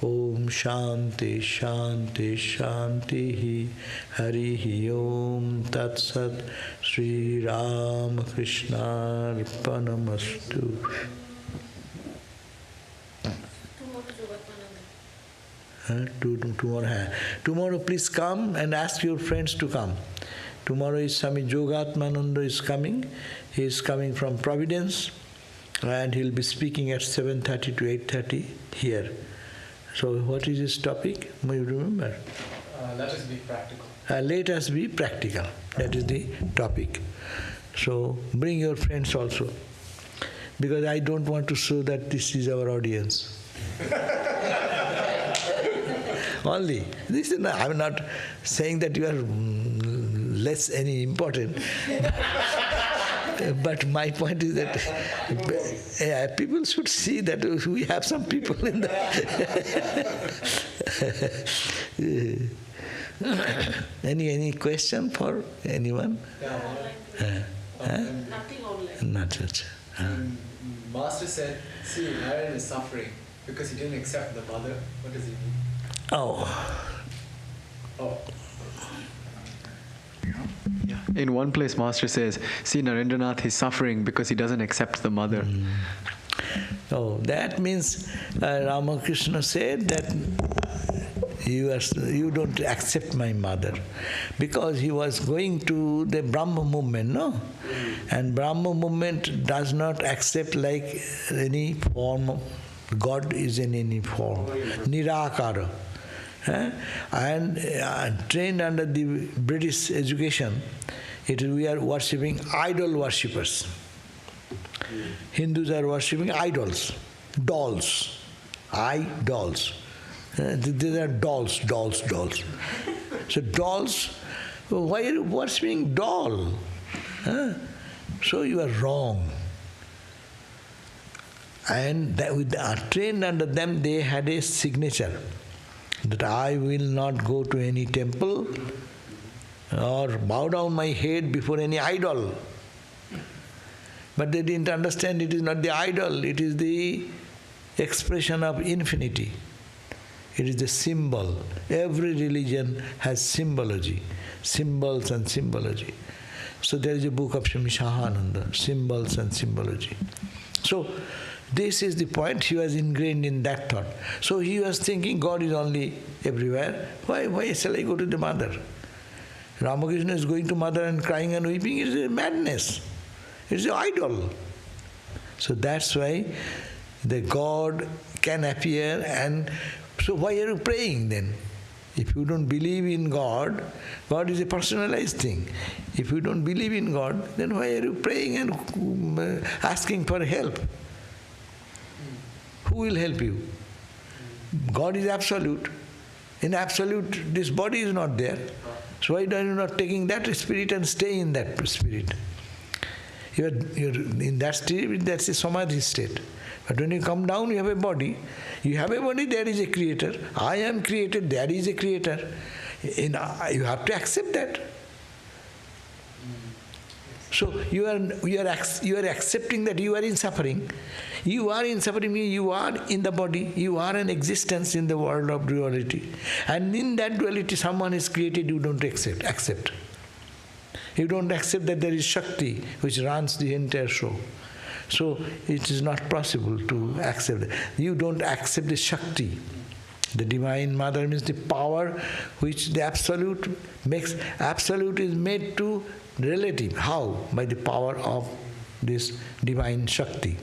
Om Shanti Shanti Shanti Harihi Om Tat Sat Sri Ramakrishna Arpanamastu. Tomorrow please come and ask your friends to come. Tomorrow is Swami Yogatmananda is coming. He is coming from Providence and he'll be speaking at 7:30 to 8:30 here. So what is his topic? May you remember? Let us be practical. Let us be practical. That is the topic. So bring your friends also. Because I don't want to show that this is our audience. Only. I'm not saying that you are less any important. But my point is that people should see that we have some people in the... Any question for anyone? Nothing online. Not such. Master said, see, Narayan is suffering because he didn't accept the mother. What does he mean? Oh. Yeah. In one place, Master says, see, Narendranath is suffering because he doesn't accept the mother. Oh, that means Ramakrishna said that you don't accept my mother, because he was going to the Brahma movement, no? And Brahma movement does not accept like any form. God is in any form. Nirakara. And trained under the British education, we are worshipping idol worshippers. Hindus are worshipping idols, dolls, idols. These are dolls. So dolls, why are you worshipping doll? So you are wrong. And that with trained under them, they had a signature that I will not go to any temple or bow down my head before any idol. But they didn't understand it is not the idol, it is the expression of infinity. It is the symbol. Every religion has symbology, symbols and symbology. So there is a book of Swami Shahananda, Symbols and Symbology. So this is the point. He was ingrained in that thought. So he was thinking God is only everywhere. Why shall I go to the mother? Ramakrishna is going to mother and crying and weeping. It is a madness. It is an idol. So that's why the God can appear. And so why are you praying then? If you don't believe in God, God is a personalized thing. If you don't believe in God, then why are you praying and asking for help? Who will help you? God is absolute. In absolute, this body is not there. So why are you not taking that spirit and stay in that spirit? You're in that spirit, that's a samadhi state. But when you come down, you have a body. You have a body, there is a creator. I am created, there is a creator. You have to accept that. So you are accepting that you are in suffering. You are in suffering, you are in the body, you are an existence in the world of duality. And in that duality, someone is created, you don't accept. You don't accept that there is Shakti which runs the entire show. So it is not possible to accept that. You don't accept the Shakti. The Divine Mother means the power which the Absolute makes. Absolute is made to relative. How? By the power of this Divine Shakti.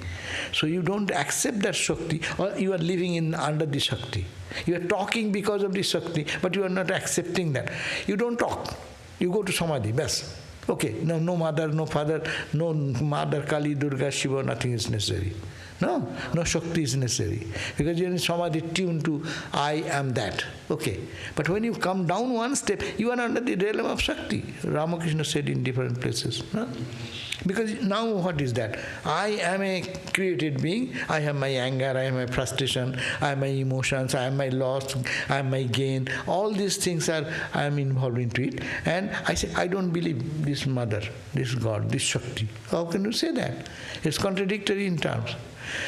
So you don't accept that Shakti, or you are living under the Shakti. You are talking because of the Shakti, but you are not accepting that. You don't talk. You go to Samadhi, bas. Okay, no mother, no father, no mother, Kali, Durga, Shiva, nothing is necessary. No Shakti is necessary. Because you are in Samadhi tuned to I am that. Okay. But when you come down one step, you are under the realm of Shakti. Ramakrishna said in different places. No? Because now what is that? I am a created being. I have my anger, I have my frustration, I have my emotions, I have my loss, I have my gain. All these things I am involved into it. And I say, I don't believe this mother, this God, this Shakti. How can you say that? It's contradictory in terms.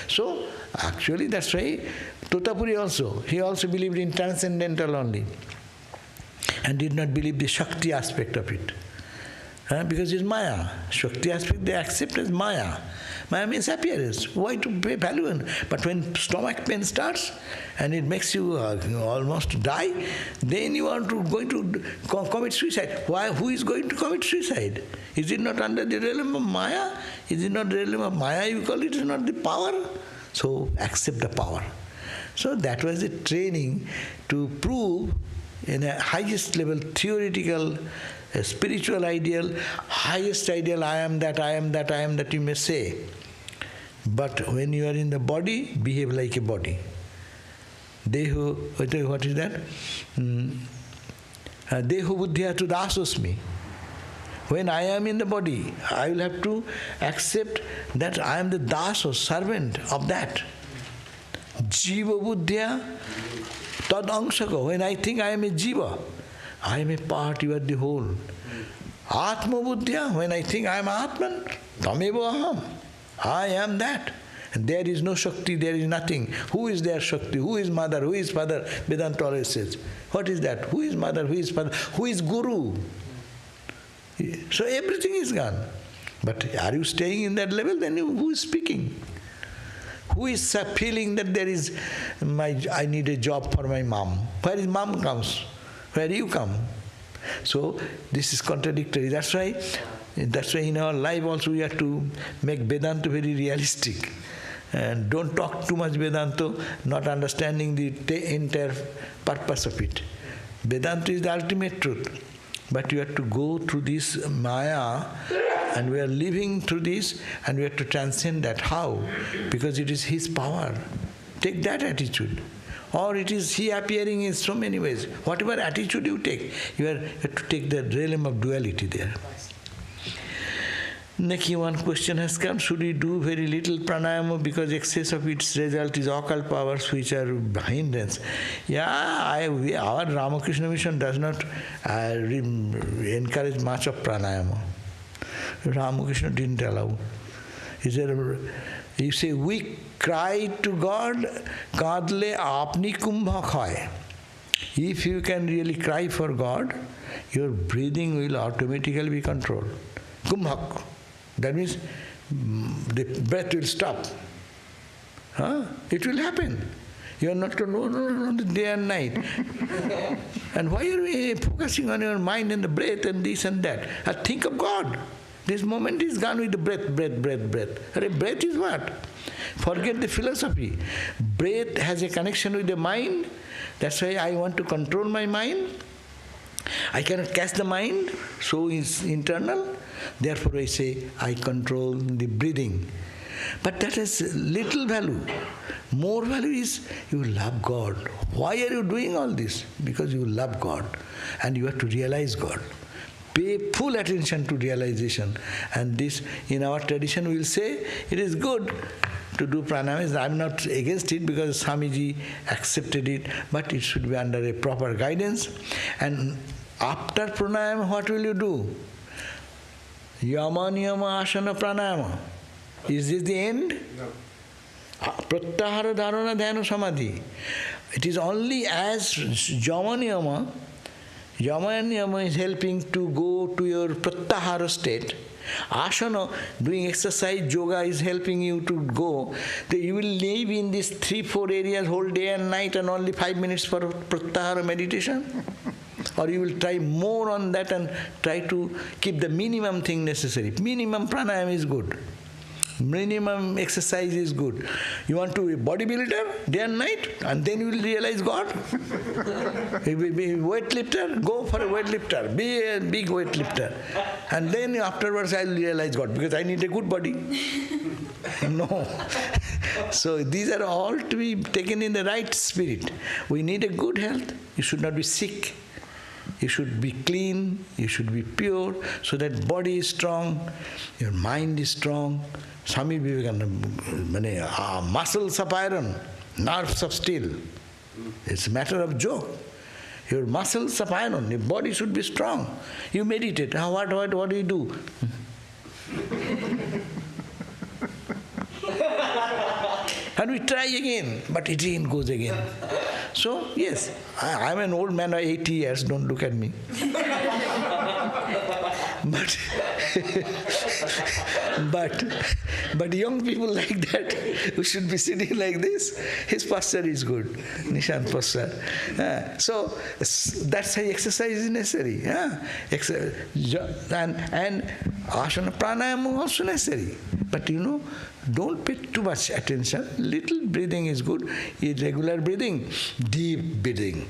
So, actually that's why Totapuri also, he also believed in transcendental only and did not believe the Shakti aspect of it. Because it's Maya. Shakti aspect they accept as Maya. Maya means appearance. Why to pay value? But when stomach pain starts and it makes you almost die, then you are going to commit suicide. Why? Who is going to commit suicide? Is it not under the realm of Maya? Is it not the realm of Maya you call it? Is not the power? So accept the power. So that was the training to prove in a highest level theoretical a spiritual ideal, highest ideal, I am that, I am that, I am that, you may say. But when you are in the body, behave like a body. Deho, what is that? Deho buddhya tu dasosmi. When I am in the body, I will have to accept that I am the das or servant of that. Jiva buddhya tad angshako. When I think I am a jiva, I am a part, you are the whole. Atma buddhya, when I think I am Atman, tameva aham. I am that. And there is no Shakti, there is nothing. Who is there Shakti? Who is mother? Who is father? Vedanta always says. What is that? Who is mother? Who is father? Who is guru? So everything is gone. But are you staying in that level? Then who is speaking? Who is feeling that there is, I need a job for my mom? Where is mom comes? Where you come? So this is contradictory. That's why in our life also we have to make Vedanta very realistic. And don't talk too much Vedanta, not understanding the entire purpose of it. Vedanta is the ultimate truth. But you have to go through this Maya, and we are living through this, and we have to transcend that. How? Because it is His power. Take that attitude. Or it is He appearing in so many ways. Whatever attitude you take, you have to take the realm of duality there. Neki, one question has come, should we do very little pranayama because excess of its result is occult powers which are hindrance? Yeah, our Ramakrishna mission does not encourage much of pranayama. Ramakrishna didn't allow. You say, we cry to God, Kadle apni kumbha khai. If you can really cry for God, your breathing will automatically be controlled. Kumbhak. That means the breath will stop. It will happen. You are not going on day and night. And why are we focusing on your mind and the breath and this and that? Think of God. This moment is gone with the breath. Breath is what? Forget the philosophy. Breath has a connection with the mind. That's why I want to control my mind. I cannot catch the mind, so it's internal. Therefore I say, I control the breathing. But that has little value. More value is you love God. Why are you doing all this? Because you love God and you have to realize God. Pay full attention to realization. And this, in our tradition, we will say, it is good to do pranayama. I am not against it because Swamiji accepted it, but it should be under a proper guidance. And after pranayama, what will you do? Yama, niyama, asana, pranayama. Is this the end? No. Pratyahara, dharana, dhyana, samadhi. It is only as yama, niyama. Yama and niyama is helping to go to your pratyahara state. Asana, doing exercise, yoga is helping you to go. You will live in these 3-4 areas whole day and night and only 5 minutes for pratyahara meditation. Or you will try more on that and try to keep the minimum thing necessary. Minimum pranayama is good. Minimum exercise is good. You want to be a bodybuilder day and night, and then you will realize God. You will be a weightlifter, go for a weightlifter, be a big weightlifter. And then afterwards I will realize God, because I need a good body. No. So these are all to be taken in the right spirit. We need a good health. You should not be sick. You should be clean, you should be pure, so that body is strong, your mind is strong. Swami Vivekananda, muscles of iron, nerves of steel. It's a matter of joke. Your muscles of iron, your body should be strong. You meditate. What do you do? And we try again, but it again goes again. So, yes, I'm an old man of 80 years, don't look at me. But young people like that, who should be sitting like this, his posture is good, Nishan posture. So that's why exercise is necessary. And asana pranayama also necessary. But don't pay too much attention. Little breathing is good. Irregular breathing, deep breathing.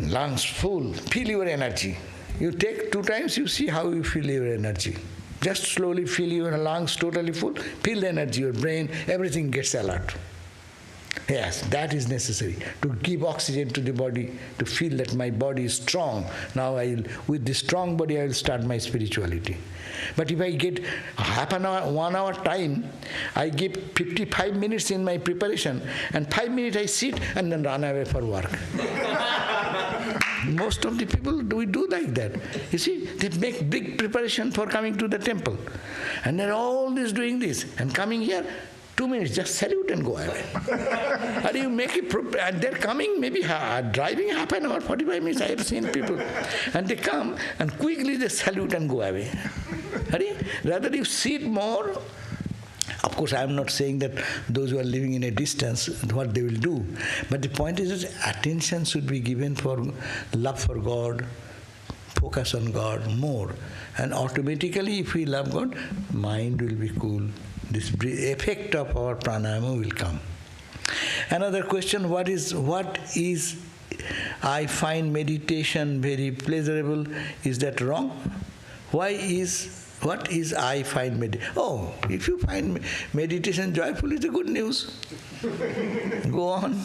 Lungs full, feel your energy. You take 2 times, you see how you feel your energy. Just slowly feel your lungs totally full, feel the energy, your brain, everything gets alert. Yes, that is necessary, to give oxygen to the body, to feel that my body is strong. Now with this strong body I will start my spirituality. But if I get half an hour, 1 hour time, I give 55 minutes in my preparation, and 5 minutes I sit and then run away for work. Most of the people, we do like that. You see, they make big preparation for coming to the temple. And they're always doing this. And coming here, 2 minutes, just salute and go away. And you make it, and they're coming, maybe driving half an hour, 45 minutes, I have seen people. And they come, and quickly they salute and go away. Rather you sit more. Of course, I am not saying that those who are living in a distance, what they will do. But the point is that attention should be given for love for God, focus on God more. And automatically, if we love God, mind will be cool. This effect of our pranayama will come. Another question, what is I find meditation very pleasurable, is that wrong? Why is What is I find meditation? Oh, if you find meditation joyful, it's a good news. Go on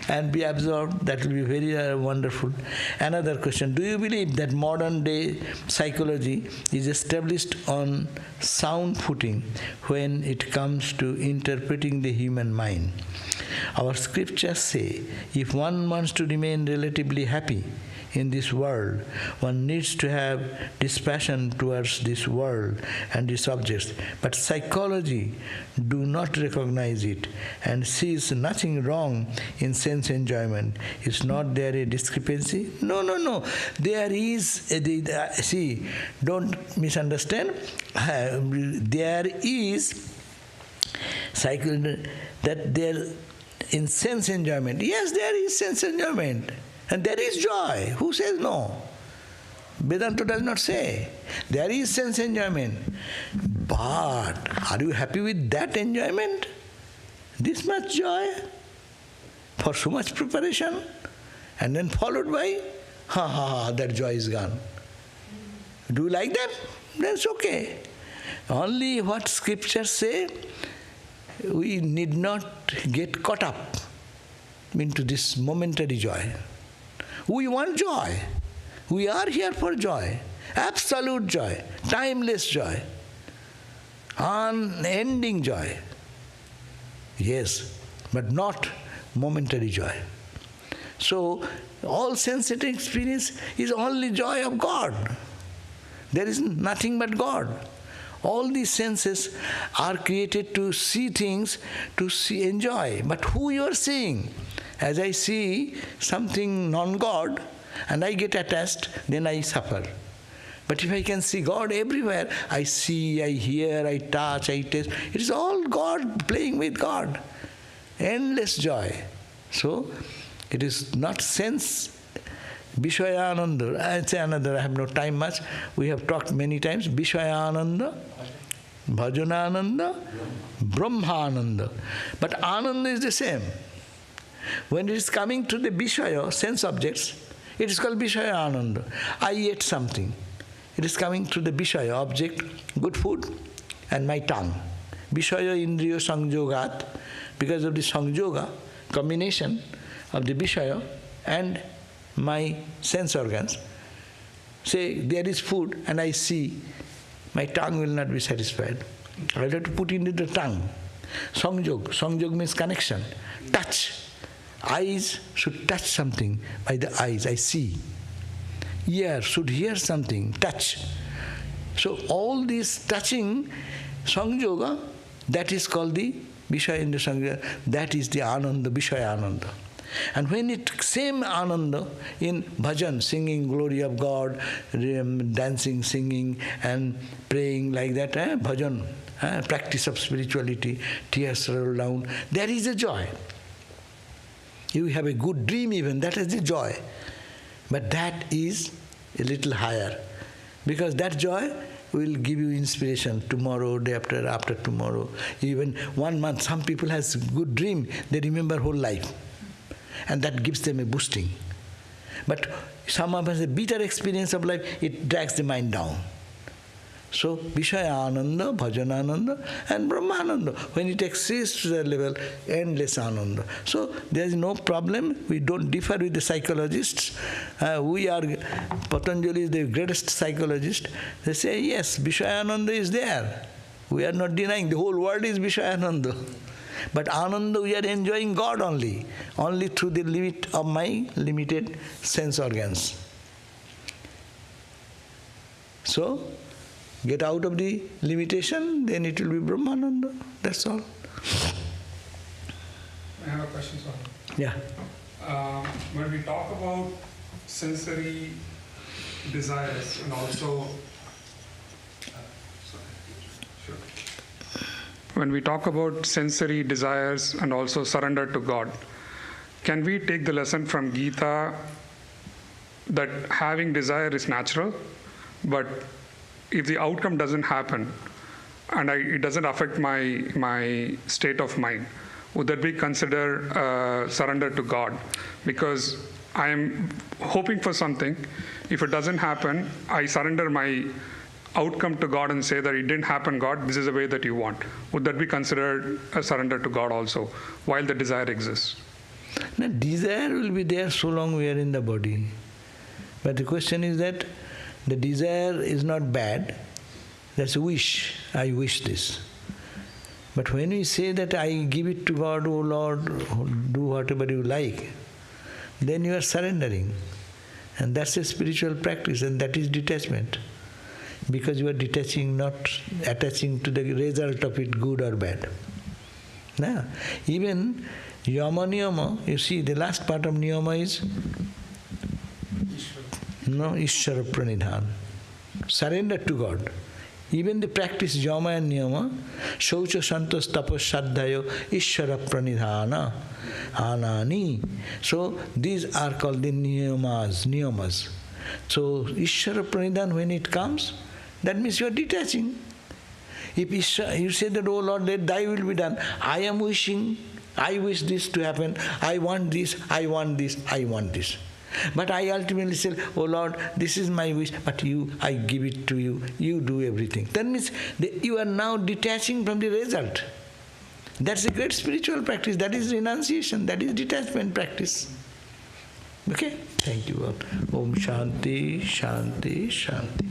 and be absorbed. That will be very wonderful. Another question. Do you believe that modern day psychology is established on sound footing when it comes to interpreting the human mind? Our scriptures say, if one wants to remain relatively happy in this world, one needs to have dispassion towards this world and its objects. But psychology do not recognize it and sees nothing wrong in sense enjoyment. Is not there a discrepancy? No. There is, see, don't misunderstand. There is psychology that there in sense enjoyment. Yes, there is sense enjoyment. And there is joy. Who says no? Vedanta does not say. There is sense enjoyment. But are you happy with that enjoyment? This much joy? For so much preparation? And then followed by, that joy is gone. Do you like that? That's okay. Only what scriptures say, we need not get caught up into this momentary joy. We want joy. We are here for joy. Absolute joy. Timeless joy. Unending joy. Yes, but not momentary joy. So, all sensitive experience is only joy of God. There is nothing but God. All these senses are created to see things, to see, enjoy. But who you are seeing? As I see something non-God and I get attached, then I suffer. But if I can see God everywhere, I see, I hear, I touch, I taste. It is all God, playing with God. Endless joy. So, it is not sense. Vishwayananda, I say another, I have no time much. We have talked many times. Vishwayananda, Bhajanananda, Brahmananda. But Ananda is the same. When it is coming to the Vishaya, sense objects, it is called Vishaya Ananda. I ate something. It is coming to the Vishaya object, good food, and my tongue. Vishaya Indriya Sangyogat, because of the Sangyoga, combination of the Vishaya and my sense organs. Say, there is food, and I see, my tongue will not be satisfied. I will have to put into the tongue. Sangyog means connection. Touch. Eyes should touch something by the eyes, I see. Ear should hear something, touch. So all this touching, Sangyoga, that is called the Vishaya Indriya Sangyoga, that is the Ananda, Vishaya Ananda. And when it same Ananda in bhajan, singing glory of God, dancing, singing and praying like that, bhajan, practice of spirituality, tears roll down, there is a joy. You have a good dream even, that is the joy. But that is a little higher. Because that joy will give you inspiration tomorrow, day after tomorrow, even 1 month. Some people has good dream, they remember whole life. And that gives them a boosting. But some of us have a bitter experience of life, it drags the mind down. So, Vishaya Ananda, Bhajana Ananda, and Brahmananda. When it exceeds to that level, endless Ananda. So, there is no problem. We don't differ with the psychologists. Patanjali is the greatest psychologist. They say, yes, Vishaya Ananda is there. We are not denying. The whole world is Vishaya Ananda. But Ananda, we are enjoying God only through the limit of my limited sense organs. So, get out of the limitation, then it will be Brahmananda. That's all. I have a question, Swami. Yeah. When we talk about sensory desires and also when we talk about sensory desires and also surrender to God, can we take the lesson from Gita that having desire is natural, but if the outcome doesn't happen and it doesn't affect my state of mind, would that be considered surrender to God? Because I am hoping for something. If it doesn't happen, I surrender my outcome to God and say that it didn't happen, God, this is the way that you want. Would that be considered a surrender to God also, while the desire exists? Now, desire will be there so long we are in the body. But the question is that the desire is not bad. That's a wish. I wish this. But when we say that I give it to God, oh Lord, do whatever you like, then you are surrendering. And that's a spiritual practice, and that is detachment. Because you are detaching, not attaching to the result of it, good or bad. Now, even Yama Niyama, you see, the last part of Niyama is Ishvara Pranidhan. Surrender to God. Even the practice Yama and Niyama, Shaucha Santos Tapas Sadhayo Ishvara Pranidhana Anani. So these are called the niyamas. So Ishvara Pranidhan, when it comes, that means you are detaching. If you say that, oh Lord, let thy will be done, I am wishing, I wish this to happen, I want this, I want this, I want this. But I ultimately say, oh Lord, this is my wish, but I give it to you, you do everything. That means you are now detaching from the result. That's a great spiritual practice. That is renunciation, that is detachment practice. Okay? Thank you all. Om Shanti, Shanti, Shanti.